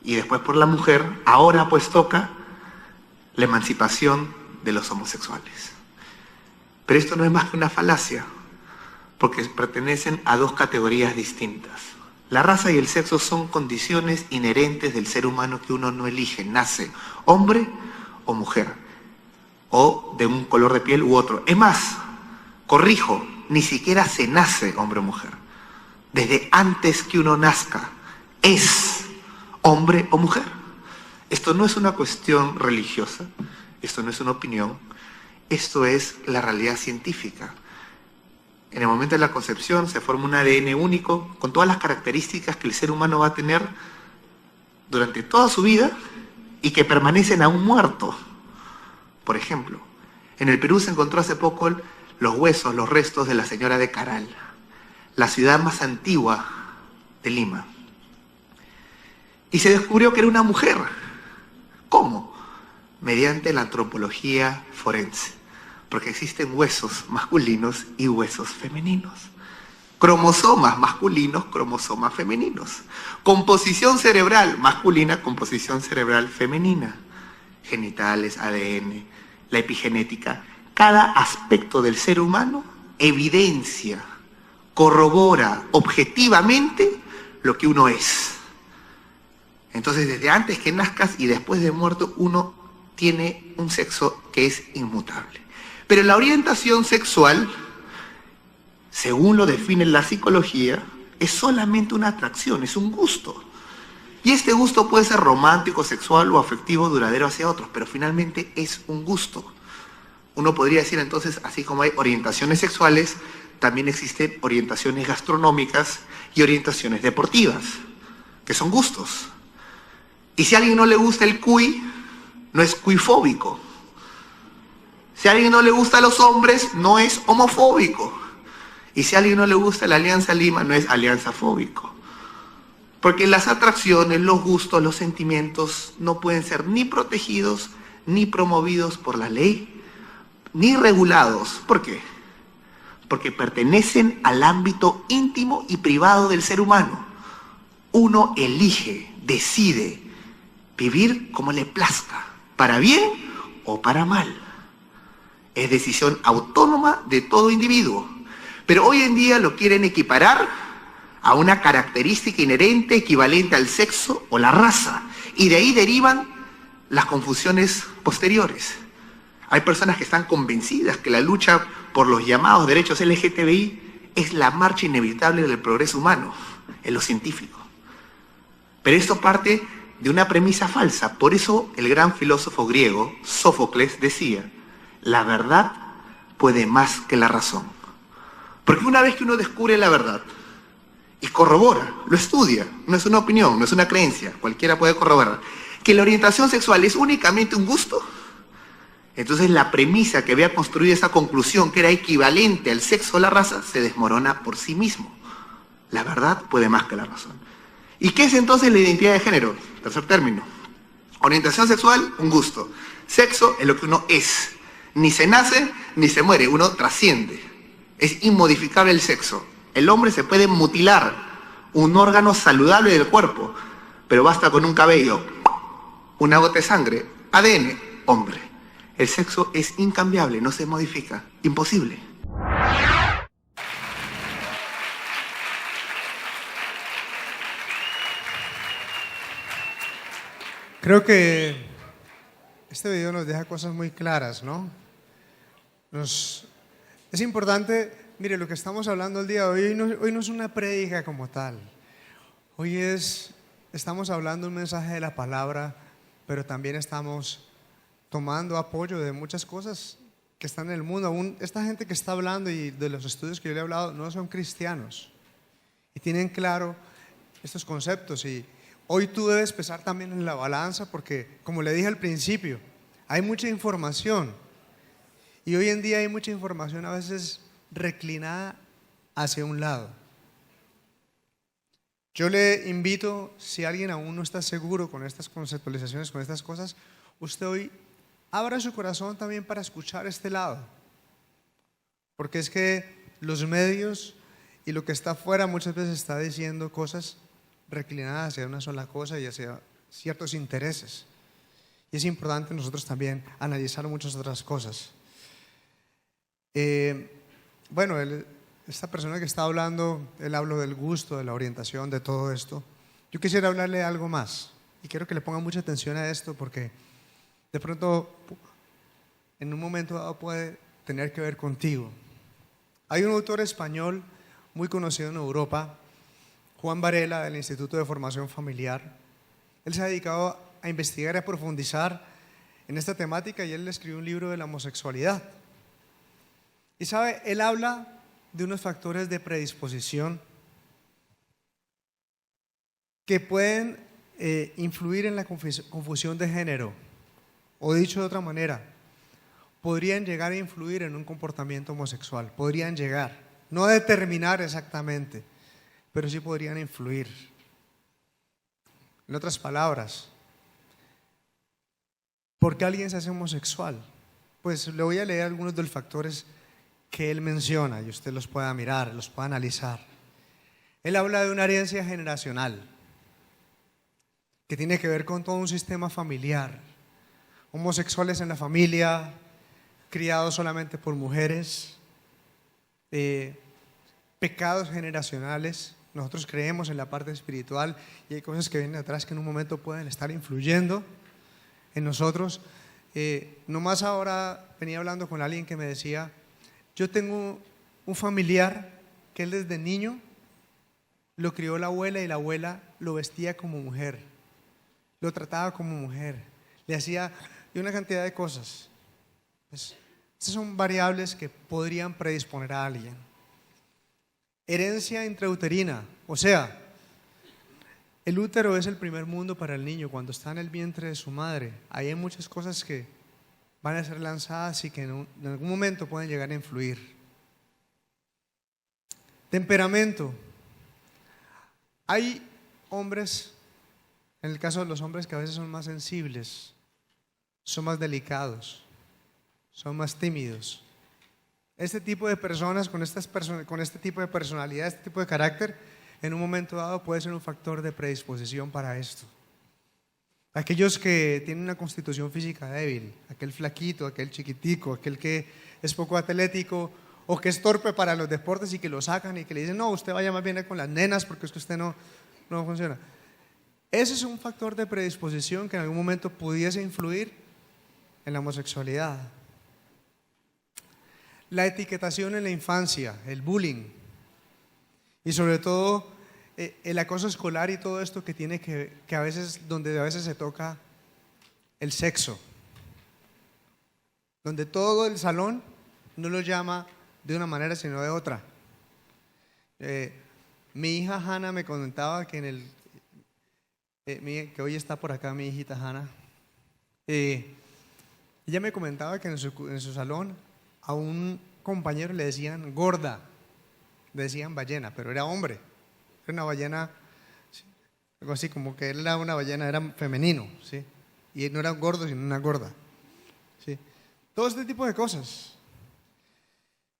y después por la mujer, ahora pues toca la emancipación de los homosexuales. Pero esto no es más que una falacia, porque pertenecen a dos categorías distintas. La raza y el sexo son condiciones inherentes del ser humano que uno no elige, nace hombre o mujer, o de un color de piel u otro. Es más, corrijo, ni siquiera se nace hombre o mujer. Desde antes que uno nazca, es hombre o mujer. Esto no es una cuestión religiosa, esto no es una opinión, esto es la realidad científica. En el momento de la concepción se forma un ADN único con todas las características que el ser humano va a tener durante toda su vida y que permanecen aún muerto. Por ejemplo, en el Perú se encontró hace poco los huesos, los restos de la señora de Caral, la ciudad más antigua de Lima. Y se descubrió que era una mujer. ¿Cómo? Mediante la antropología forense. Porque existen huesos masculinos y huesos femeninos. Cromosomas masculinos, cromosomas femeninos. Composición cerebral masculina, composición cerebral femenina. Genitales, ADN, la epigenética. Cada aspecto del ser humano evidencia, corrobora objetivamente lo que uno es. Entonces, desde antes que nazcas y después de muerto, uno tiene un sexo que es inmutable. Pero la orientación sexual, según lo define la psicología, es solamente una atracción, es un gusto. Y este gusto puede ser romántico, sexual o afectivo, duradero hacia otros, pero finalmente es un gusto. Uno podría decir entonces, así como hay orientaciones sexuales, también existen orientaciones gastronómicas y orientaciones deportivas, que son gustos. Y si a alguien no le gusta el cuy, no es cuifóbico. Si a alguien no le gusta a los hombres, no es homofóbico. Y si a alguien no le gusta la Alianza Lima, no es alianza fóbico. Porque las atracciones, los gustos, los sentimientos no pueden ser ni protegidos, ni promovidos por la ley, ni regulados. ¿Por qué? Porque pertenecen al ámbito íntimo y privado del ser humano. Uno elige, decide vivir como le plazca, para bien o para mal. Es decisión autónoma de todo individuo. Pero hoy en día lo quieren equiparar a una característica inherente equivalente al sexo o la raza. Y de ahí derivan las confusiones posteriores. Hay personas que están convencidas que la lucha por los llamados derechos LGTBI es la marcha inevitable del progreso humano, en lo científico. Pero esto parte de una premisa falsa. Por eso el gran filósofo griego, Sófocles, decía: la verdad puede más que la razón. Porque una vez que uno descubre la verdad y corrobora, lo estudia, no es una opinión, no es una creencia, cualquiera puede corroborar, que la orientación sexual es únicamente un gusto, entonces la premisa que había construido esa conclusión, que era equivalente al sexo o la raza, se desmorona por sí mismo. La verdad puede más que la razón. ¿Y qué es entonces la identidad de género? Tercer término. Orientación sexual, un gusto. Sexo es lo que uno es. Ni se nace ni se muere, uno trasciende. Es inmodificable el sexo. El hombre se puede mutilar un órgano saludable del cuerpo, pero basta con un cabello, una gota de sangre, ADN, hombre. El sexo es incambiable, no se modifica, imposible. Creo que este video nos deja cosas muy claras, ¿no? Es importante, mire, lo que estamos hablando el día de hoy no es una prédica como tal. Hoy estamos hablando un mensaje de la palabra, pero también estamos tomando apoyo de muchas cosas que están en el mundo. Aún esta gente que está hablando y de los estudios que yo le he hablado no son cristianos y tienen claro estos conceptos. Y hoy tú debes pesar también en la balanza porque, como le dije al principio, hay mucha información y hoy en día hay mucha información a veces reclinada hacia un lado. Yo le invito, si alguien aún no está seguro con estas conceptualizaciones, con estas cosas, usted hoy abra su corazón también para escuchar este lado. Porque es que los medios y lo que está afuera muchas veces está diciendo cosas reclinadas hacia una sola cosa y hacia ciertos intereses. Y es importante nosotros también analizar muchas otras cosas. Bueno, esta persona que está hablando, él habló del gusto, de la orientación, de todo esto. Yo quisiera hablarle de algo más y quiero que le ponga mucha atención a esto porque de pronto en un momento dado puede tener que ver contigo. Hay un autor español muy conocido en Europa, Juan Varela, del Instituto de Formación Familiar. Él se ha dedicado a investigar y a profundizar en esta temática y él escribió un libro de la homosexualidad. Y sabe, él habla de unos factores de predisposición que pueden influir en la confusión de género, o dicho de otra manera, podrían llegar a influir en un comportamiento homosexual, podrían llegar, no determinar exactamente, pero sí podrían influir. En otras palabras, ¿por qué alguien se hace homosexual? Pues le voy a leer algunos de los factores que él menciona y usted los pueda mirar, los pueda analizar. Él habla de una herencia generacional que tiene que ver con todo un sistema familiar. Homosexuales en la familia, criados solamente por mujeres, pecados generacionales. Nosotros creemos en la parte espiritual y hay cosas que vienen atrás que en un momento pueden estar influyendo en nosotros. Nomás ahora venía hablando con alguien que me decía: yo tengo un familiar que él desde niño lo crió la abuela y la abuela lo vestía como mujer, lo trataba como mujer, le hacía una cantidad de cosas. Pues, estas son variables que podrían predisponer a alguien. Herencia intrauterina, o sea, el útero es el primer mundo para el niño cuando está en el vientre de su madre. Ahí hay muchas cosas que van a ser lanzadas y que en algún momento pueden llegar a influir. Temperamento. Hay hombres, en el caso de los hombres, que a veces son más sensibles, son más delicados, son más tímidos. Este tipo de personas con este tipo de personalidad, este tipo de carácter, en un momento dado puede ser un factor de predisposición para esto. Aquellos que tienen una constitución física débil, aquel flaquito, aquel chiquitico, aquel que es poco atlético o que es torpe para los deportes y que lo sacan y que le dicen, no, usted vaya más bien con las nenas porque es que usted no funciona. Ese es un factor de predisposición que en algún momento pudiese influir en la homosexualidad. La etiquetación en la infancia, el bullying y sobre todo el acoso escolar y todo esto que tiene que a veces, donde a veces se toca el sexo, donde todo el salón no lo llama de una manera sino de otra. Mi hija Hannah me comentaba que que hoy está por acá mi hijita Hannah, ella me comentaba que en su salón a un compañero le decían gorda, le decían ballena, pero era hombre, era una ballena, algo así como que él era una ballena, era femenino, ¿sí? Y no era un gordo sino una gorda, ¿sí? Todo este tipo de cosas.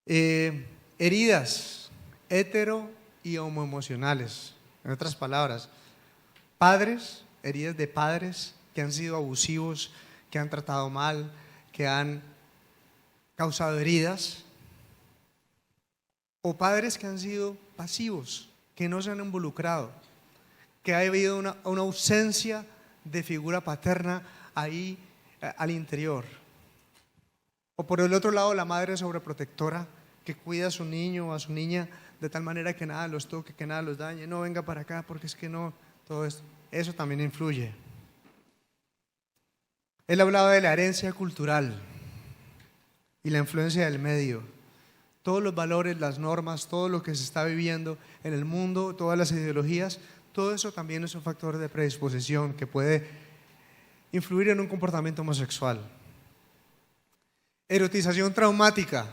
Heridas hetero y homoemocionales, en otras palabras, padres, heridas de padres que han sido abusivos, que han tratado mal, que han causado heridas, o padres que han sido pasivos, que no se han involucrado, que ha habido una ausencia de figura paterna ahí al interior. O por el otro lado, la madre sobreprotectora que cuida a su niño o a su niña de tal manera que nada los toque, que nada los dañe, no venga para acá porque es que no, todo esto, eso también influye. Él hablaba de la herencia cultural y la influencia del medio, todos los valores, las normas, todo lo que se está viviendo en el mundo, todas las ideologías, todo eso también es un factor de predisposición que puede influir en un comportamiento homosexual. Erotización traumática.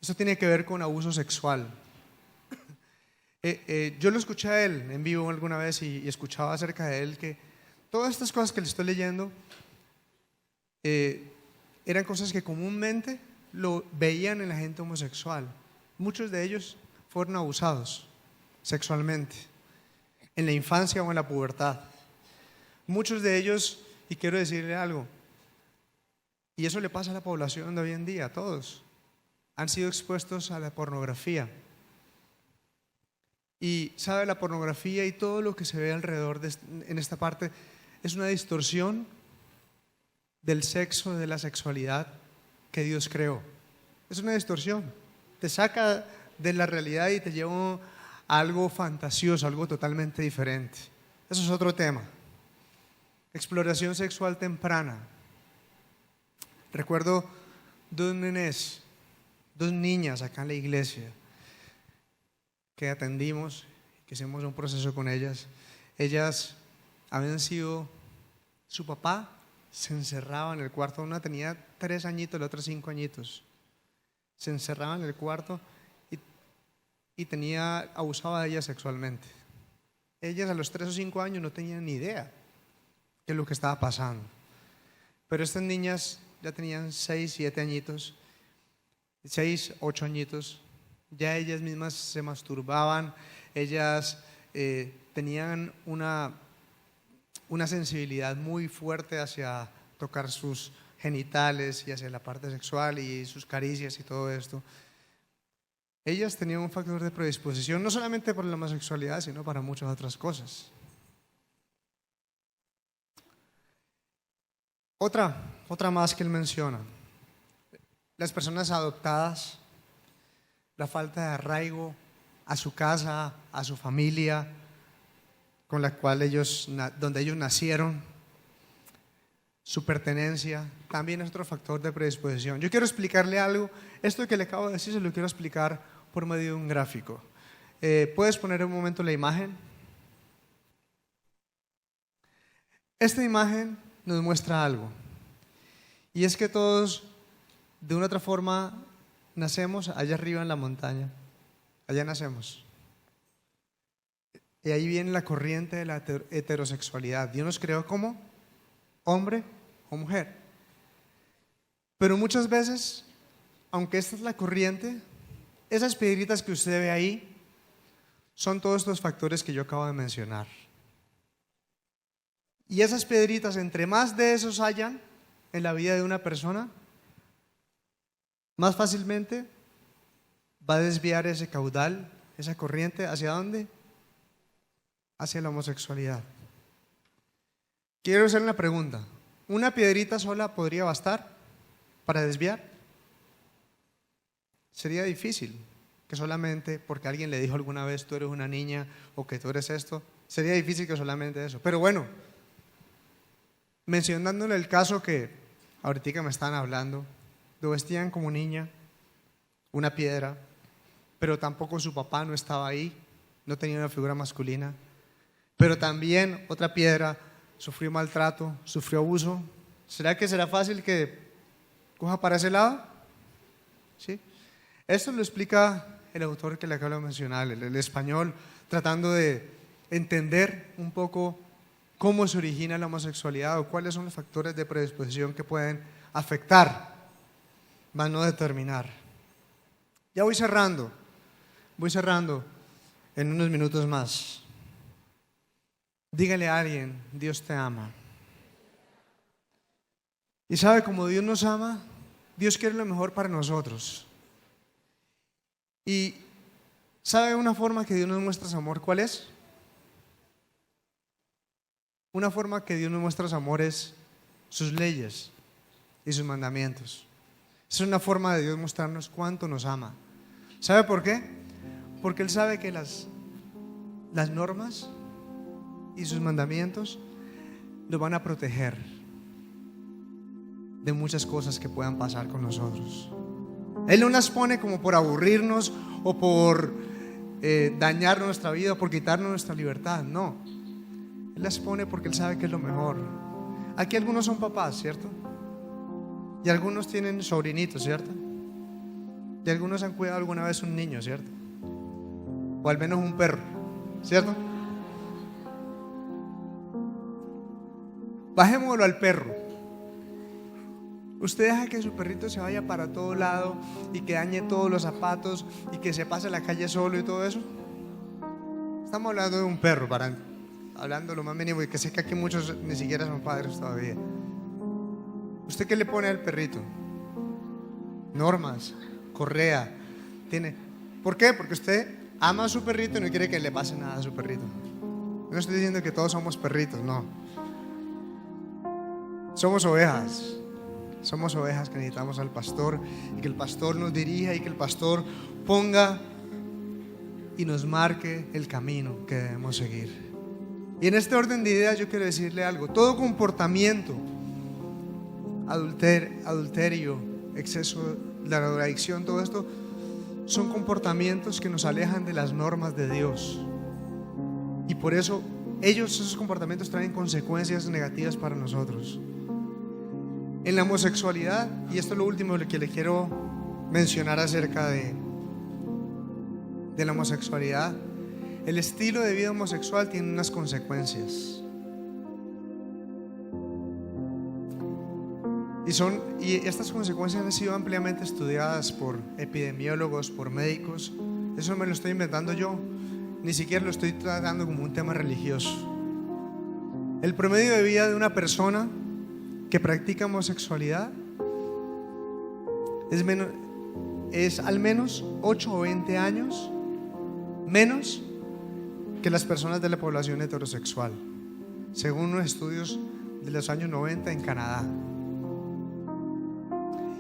Eso tiene que ver con abuso sexual. Yo lo escuché a él en vivo alguna vez y escuchaba acerca de él que todas estas cosas que le estoy leyendo eran cosas que comúnmente lo veían en la gente homosexual. Muchos de ellos fueron abusados sexualmente en la infancia o en la pubertad. Muchos de ellos, y quiero decirle algo, y eso le pasa a la población de hoy en día, a todos, han sido expuestos a la pornografía. Y sabe, la pornografía y todo lo que se ve alrededor en esta parte es una distorsión del sexo, de la sexualidad que Dios creó. Es una distorsión, te saca de la realidad y te lleva a algo fantasioso, algo totalmente diferente. Eso es otro tema. Exploración sexual temprana. Recuerdo dos niñas acá en la iglesia que atendimos, que hicimos un proceso con ellas. Ellas habían sido, su papá se encerraba en el cuarto, una tenía 3 añitos, la otra 5 añitos. Se encerraba en el cuarto y abusaba de ellas sexualmente. Ellas a los 3 o 5 años no tenían ni idea de lo que estaba pasando. Pero estas niñas ya tenían 6, 7 añitos, 6, 8 añitos, ya ellas mismas se masturbaban, ellas tenían una sensibilidad muy fuerte hacia tocar sus genitales y hacia la parte sexual y sus caricias y todo esto. Ellas tenían un factor de predisposición no solamente por la homosexualidad, sino para muchas otras cosas. Otra más que él menciona: las personas adoptadas, la falta de arraigo a su casa, a su familia con la cual donde ellos nacieron, su pertenencia, también es otro factor de predisposición. Yo quiero explicarle algo. Esto que le acabo de decir se lo quiero explicar por medio de un gráfico. ¿Puedes poner un momento la imagen? Esta imagen nos muestra algo, y es que todos de una u otra forma nacemos allá arriba en la montaña, allá nacemos. Y ahí viene la corriente de la heterosexualidad. Dios nos creó como hombre o mujer. Pero muchas veces, aunque esta es la corriente, esas piedritas que usted ve ahí son todos estos factores que yo acabo de mencionar. Y esas piedritas, entre más de esos hayan en la vida de una persona, más fácilmente va a desviar ese caudal, esa corriente, ¿hacia dónde? Hacia la homosexualidad. Quiero hacer una pregunta. ¿Una piedrita sola podría bastar para desviar? Sería difícil que solamente porque alguien le dijo alguna vez tú eres una niña o que tú eres esto, sería difícil que solamente eso. Pero bueno, mencionándole el caso que ahorita me están hablando, lo vestían como niña, una piedra, pero tampoco su papá no estaba ahí, no tenía una figura masculina, pero también otra piedra sufrió maltrato, sufrió abuso. ¿Será que será fácil que coja para ese lado? ¿Sí? Esto lo explica el autor que le acabo de mencionar, el español, tratando de entender un poco cómo se origina la homosexualidad o cuáles son los factores de predisposición que pueden afectar, más no determinar. Ya voy cerrando en unos minutos más. Dígale a alguien, Dios te ama. Y sabe, como Dios nos ama, Dios quiere lo mejor para nosotros. Y ¿sabe una forma que Dios nos muestra su amor? ¿Cuál es? Una forma que Dios nos muestra su amor es sus leyes y sus mandamientos. Es una forma de Dios mostrarnos cuánto nos ama. ¿Sabe por qué? Porque Él sabe que las normas y sus mandamientos nos van a proteger de muchas cosas que puedan pasar con nosotros. Él no las pone como por aburrirnos o por dañar nuestra vida o por quitarnos nuestra libertad, no. Él las pone porque Él sabe que es lo mejor. Aquí algunos son papás, ¿cierto? Y algunos tienen sobrinitos, ¿cierto? Y algunos han cuidado alguna vez un niño, ¿cierto? O al menos un perro, ¿cierto? Bajémoslo al perro. Usted deja que su perrito se vaya para todo lado y que dañe todos los zapatos y que se pase la calle solo y todo eso. Estamos hablando de un perro, hablando lo más mínimo, y que sé que aquí muchos ni siquiera son padres todavía. ¿Usted qué le pone al perrito? Normas, correa, tiene. ¿Por qué? Porque usted ama a su perrito y no quiere que le pase nada a su perrito. No estoy diciendo que todos somos perritos, no. Somos ovejas. Somos ovejas que necesitamos al pastor y que el pastor nos dirija y que el pastor ponga y nos marque el camino que debemos seguir. Y en este orden de ideas yo quiero decirle algo. Todo comportamiento, adulterio, exceso, la drogadicción, todo esto son comportamientos que nos alejan de las normas de Dios. Y por eso esos comportamientos traen consecuencias negativas para nosotros. En la homosexualidad, y esto es lo último que le quiero mencionar acerca de la homosexualidad, el estilo de vida homosexual tiene unas consecuencias. Y estas consecuencias han sido ampliamente estudiadas por epidemiólogos, por médicos. Eso me lo estoy inventando yo, ni siquiera lo estoy tratando como un tema religioso. El promedio de vida de una persona que practica homosexualidad es al menos 8 o 20 años menos que las personas de la población heterosexual, según unos estudios de los años 90 en Canadá.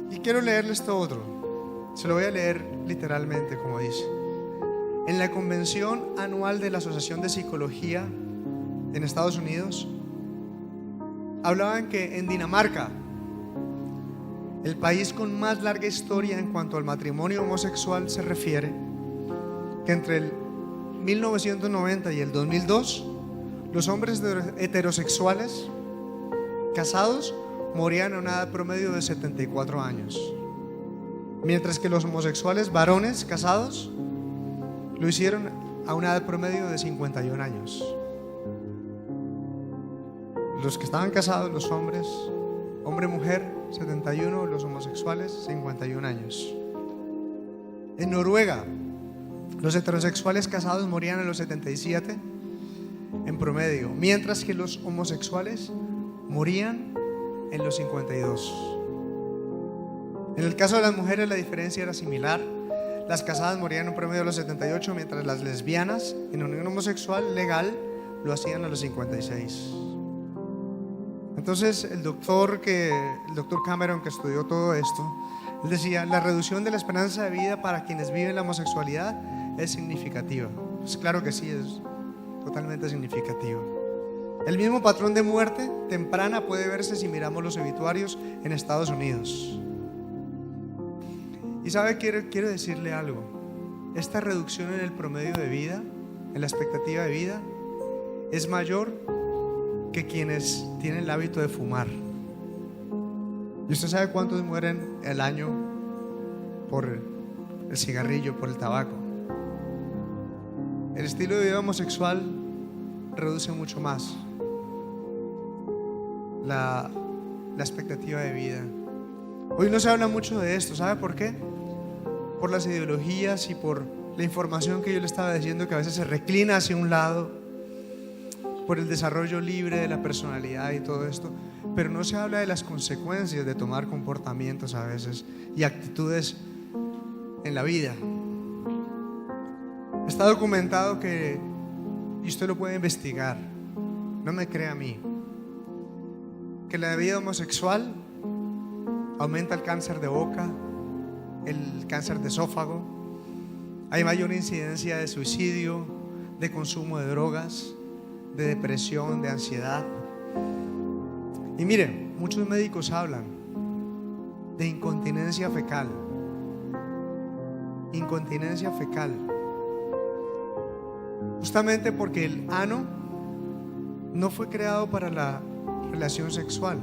Y quiero leerles esto otro, se lo voy a leer literalmente como dice. En la convención anual de la Asociación de Psicología en Estados Unidos, hablaban que en Dinamarca, el país con más larga historia en cuanto al matrimonio homosexual se refiere, que entre el 1990 y el 2002, los hombres heterosexuales casados morían a una edad promedio de 74 años, mientras que los homosexuales varones casados lo hicieron a una edad promedio de 51 años. Los que estaban casados, los hombres, hombre-mujer, 71, los homosexuales, 51 años. En Noruega, los heterosexuales casados morían a los 77 en promedio, mientras que los homosexuales morían en los 52. En el caso de las mujeres la diferencia era similar. Las casadas morían en un promedio a los 78, mientras las lesbianas en unión homosexual legal lo hacían a los 56. Entonces el doctor Cameron, que estudió todo esto, él decía: la reducción de la esperanza de vida para quienes viven la homosexualidad es significativa. Pues claro que sí, es totalmente significativa. El mismo patrón de muerte temprana puede verse si miramos los obituarios en Estados Unidos. Y sabe, quiero decirle algo. Esta reducción en el promedio de vida, en la expectativa de vida, es mayor que quienes tienen el hábito de fumar. ¿Y usted sabe cuántos mueren al año por el cigarrillo, por el tabaco? El estilo de vida homosexual reduce mucho más la expectativa de vida. Hoy no se habla mucho de esto. ¿Sabe por qué? Por las ideologías y por la información que yo le estaba diciendo, que a veces se reclina hacia un lado, por el desarrollo libre de la personalidad y todo esto, pero no se habla de las consecuencias de tomar comportamientos a veces y actitudes en la vida. Está documentado que, y usted lo puede investigar, no me crea a mí, que la vida homosexual aumenta el cáncer de boca, el cáncer de esófago, hay mayor incidencia de suicidio, de consumo de drogas, de depresión, de ansiedad. Y miren, muchos médicos hablan de incontinencia fecal. Incontinencia fecal. Justamente porque el ano no fue creado para la relación sexual.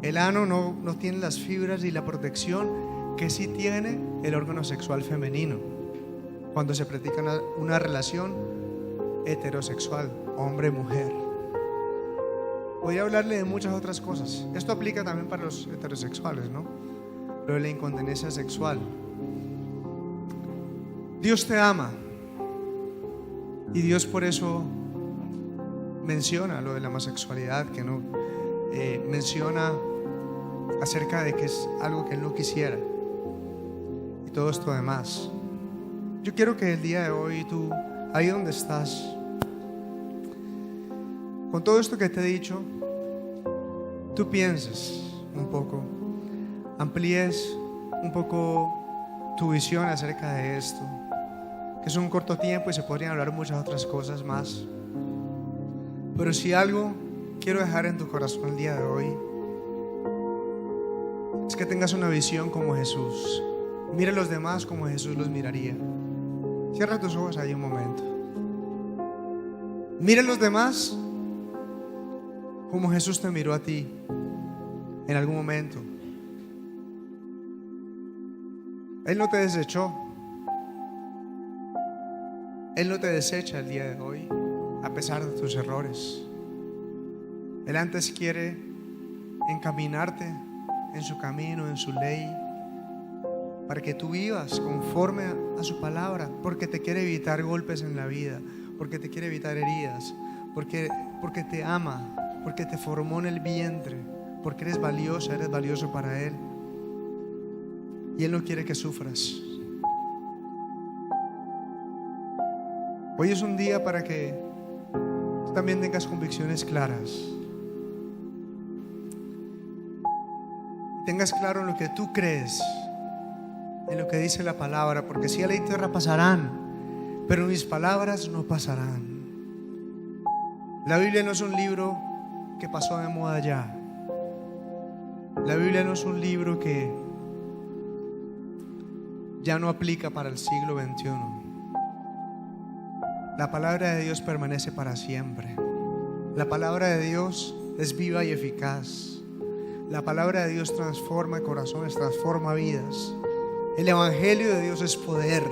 El ano no tiene las fibras y la protección que sí tiene el órgano sexual femenino cuando se practica una relación heterosexual, hombre-mujer. Podría hablarle de muchas otras cosas. Esto aplica también para los heterosexuales, ¿no? Lo de la incontinencia sexual. Dios te ama y Dios por eso menciona lo de la homosexualidad, que no menciona acerca de que es algo que Él no quisiera y todo esto demás. Yo quiero que el día de hoy tú, ahí donde estás, con todo esto que te he dicho, tú pienses un poco, amplíes un poco tu visión acerca de esto, que es un corto tiempo y se podrían hablar muchas otras cosas más. Pero si algo quiero dejar en tu corazón el día de hoy, es que tengas una visión como Jesús. Mira a los demás como Jesús los miraría. Cierra tus ojos ahí un momento. Mira a los demás como Jesús te miró a ti en algún momento. Él no te desechó. Él no te desecha el día de hoy, a pesar de tus errores. Él antes quiere encaminarte en su camino, en su ley, para que tú vivas conforme a su palabra, porque te quiere evitar golpes en la vida, porque te quiere evitar heridas, porque te ama, porque te formó en el vientre, porque eres valiosa, eres valioso para Él. Y Él no quiere que sufras. Hoy es un día para que tú también tengas convicciones claras. Tengas claro en lo que tú crees, en lo que dice la palabra, porque cielo y tierra pasarán, pero mis palabras no pasarán. La Biblia no es un libro que pasó de moda ya. La Biblia no es un libro que ya no aplica para el siglo XXI. La palabra de Dios permanece para siempre. La palabra de Dios es viva y eficaz. La palabra de Dios transforma corazones, transforma vidas. El evangelio de Dios es poder.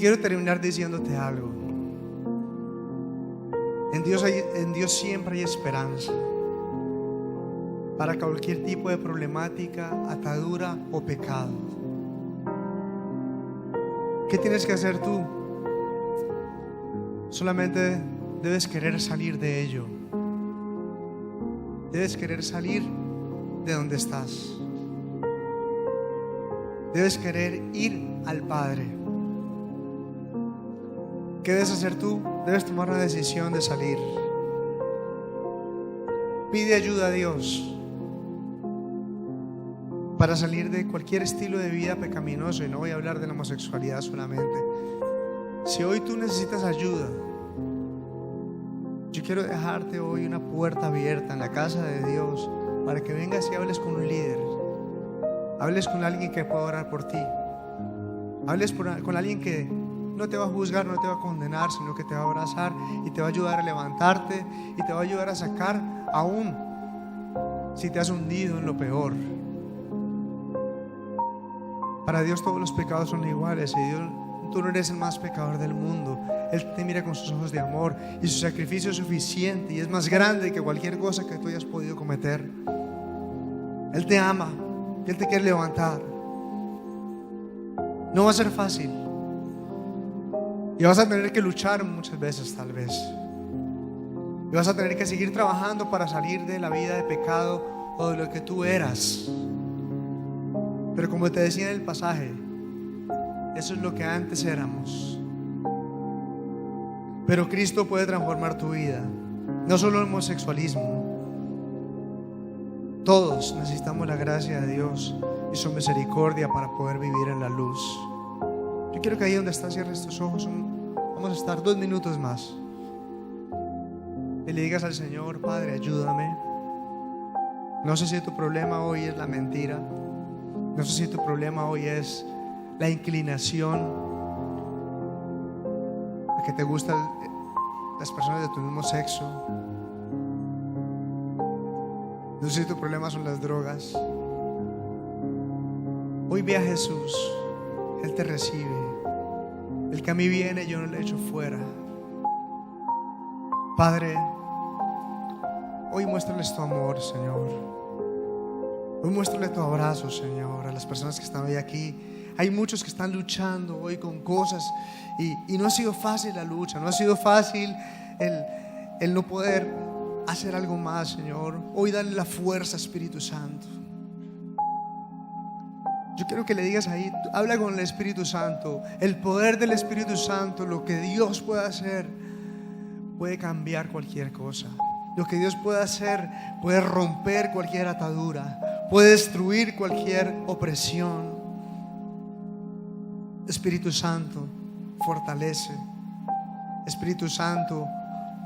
quiero terminar diciéndote algo. En Dios siempre hay esperanza para cualquier tipo de problemática, atadura o pecado. ¿Qué tienes que hacer tú? Solamente debes querer salir de ello. Debes querer salir de donde estás. Debes querer ir al Padre. ¿Qué debes hacer tú? Debes tomar una decisión de salir. Pide ayuda a Dios para salir de cualquier estilo de vida pecaminoso. Y no voy a hablar de la homosexualidad solamente. Si hoy tú necesitas ayuda, yo quiero dejarte hoy una puerta abierta en la casa de Dios para que vengas y hables con un líder. Hables con alguien que pueda orar por ti. Hables con alguien que no te va a juzgar, no te va a condenar, sino que te va a abrazar y te va a ayudar a levantarte y te va a ayudar a sacar, aún si te has hundido en lo peor. Para Dios todos los pecados son iguales y tú no eres el más pecador del mundo. Él te mira con sus ojos de amor y su sacrificio es suficiente y es más grande que cualquier cosa que tú hayas podido cometer. Él te ama y Él te quiere levantar. No va a ser fácil y vas a tener que luchar muchas veces, tal vez, y vas a tener que seguir trabajando para salir de la vida de pecado o de lo que tú eras. Pero como te decía en el pasaje, eso es lo que antes éramos. Pero Cristo puede transformar tu vida. No solo el homosexualismo. Todos necesitamos la gracia de Dios y su misericordia para poder vivir en la luz. Yo quiero que ahí donde estás cierres tus ojos. Vamos a estar 2 minutos más y le digas al Señor: Padre, ayúdame. No sé si tu problema hoy es la mentira. No sé si tu problema hoy es la inclinación a que te gustan las personas de tu mismo sexo. No sé si tu problema son las drogas. Hoy ve a Jesús. Él te recibe. El que a mí viene, yo no le echo fuera. Padre, hoy muéstrales tu amor, Señor. Hoy muéstrale tu abrazo, Señor, a las personas que están hoy aquí. Hay muchos que están luchando hoy con cosas y no ha sido fácil la lucha. No ha sido fácil el no poder hacer algo más, Señor. Hoy dale la fuerza, Espíritu Santo. Yo quiero que le digas ahí, habla con el Espíritu Santo. El poder del Espíritu Santo, lo que Dios puede hacer, puede cambiar cualquier cosa. Lo que Dios puede hacer puede romper cualquier atadura, puede destruir cualquier opresión. Espíritu Santo, fortalece. Espíritu Santo,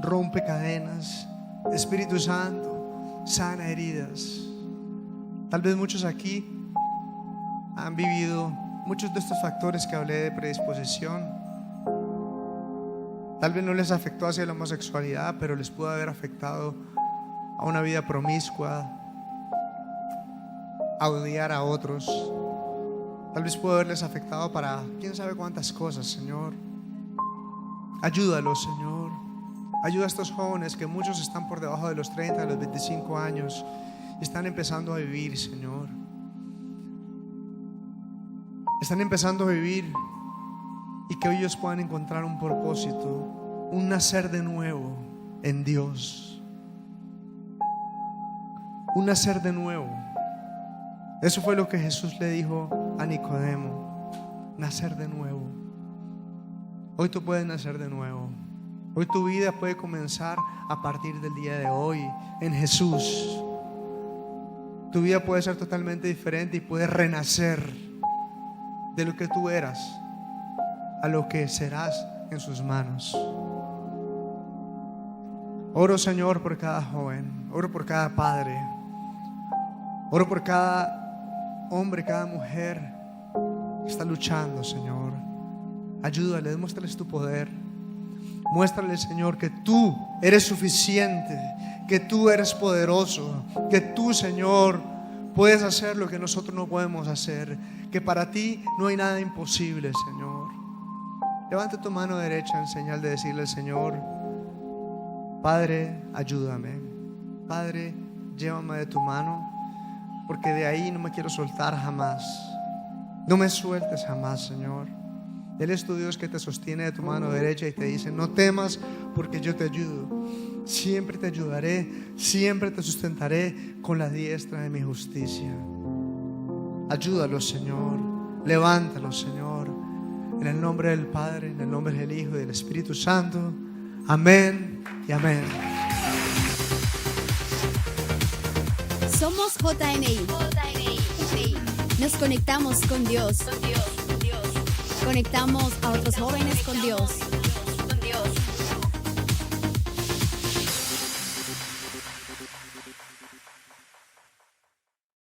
rompe cadenas. Espíritu Santo, sana heridas. Tal vez muchos aquí han vivido muchos de estos factores que hablé de predisposición. Tal vez no les afectó hacia la homosexualidad, pero les pudo haber afectado a una vida promiscua, a odiar a otros. Tal vez pudo haberles afectado para quién sabe cuántas cosas, Señor. Ayúdalos, Señor. Ayuda a estos jóvenes que muchos están por debajo de los 30, de los 25 años y están empezando a vivir, Señor. Están empezando a vivir y que ellos puedan encontrar un propósito, un nacer de nuevo en Dios. Un nacer de nuevo. Eso fue lo que Jesús le dijo a Nicodemo: nacer de nuevo. Hoy tú puedes nacer de nuevo. Hoy tu vida puede comenzar a partir del día de hoy en Jesús. Tu vida puede ser totalmente diferente y puedes renacer de lo que tú eras a lo que serás en sus manos. Oro, Señor, por cada joven. Oro por cada padre. Oro por cada hombre, cada mujer que está luchando, Señor. Ayúdales, muéstrales tu poder. Muéstrales, Señor, que tú eres suficiente, que tú eres poderoso, que tú, Señor, puedes hacer lo que nosotros no podemos hacer, que para ti no hay nada imposible, Señor. Levanta tu mano derecha en señal de decirle al Señor: Padre, ayúdame. Padre, llévame de tu mano, porque de ahí no me quiero soltar jamás. No me sueltes jamás, Señor. Él es tu Dios que te sostiene de tu mano derecha y te dice: no temas, porque yo te ayudo. Siempre te ayudaré, siempre te sustentaré con la diestra de mi justicia. Ayúdalos, Señor. Levántalos, Señor. En el nombre del Padre, en el nombre del Hijo y del Espíritu Santo. Amén y amén. Somos JNI. Nos conectamos con Dios. Conectamos a otros jóvenes con Dios.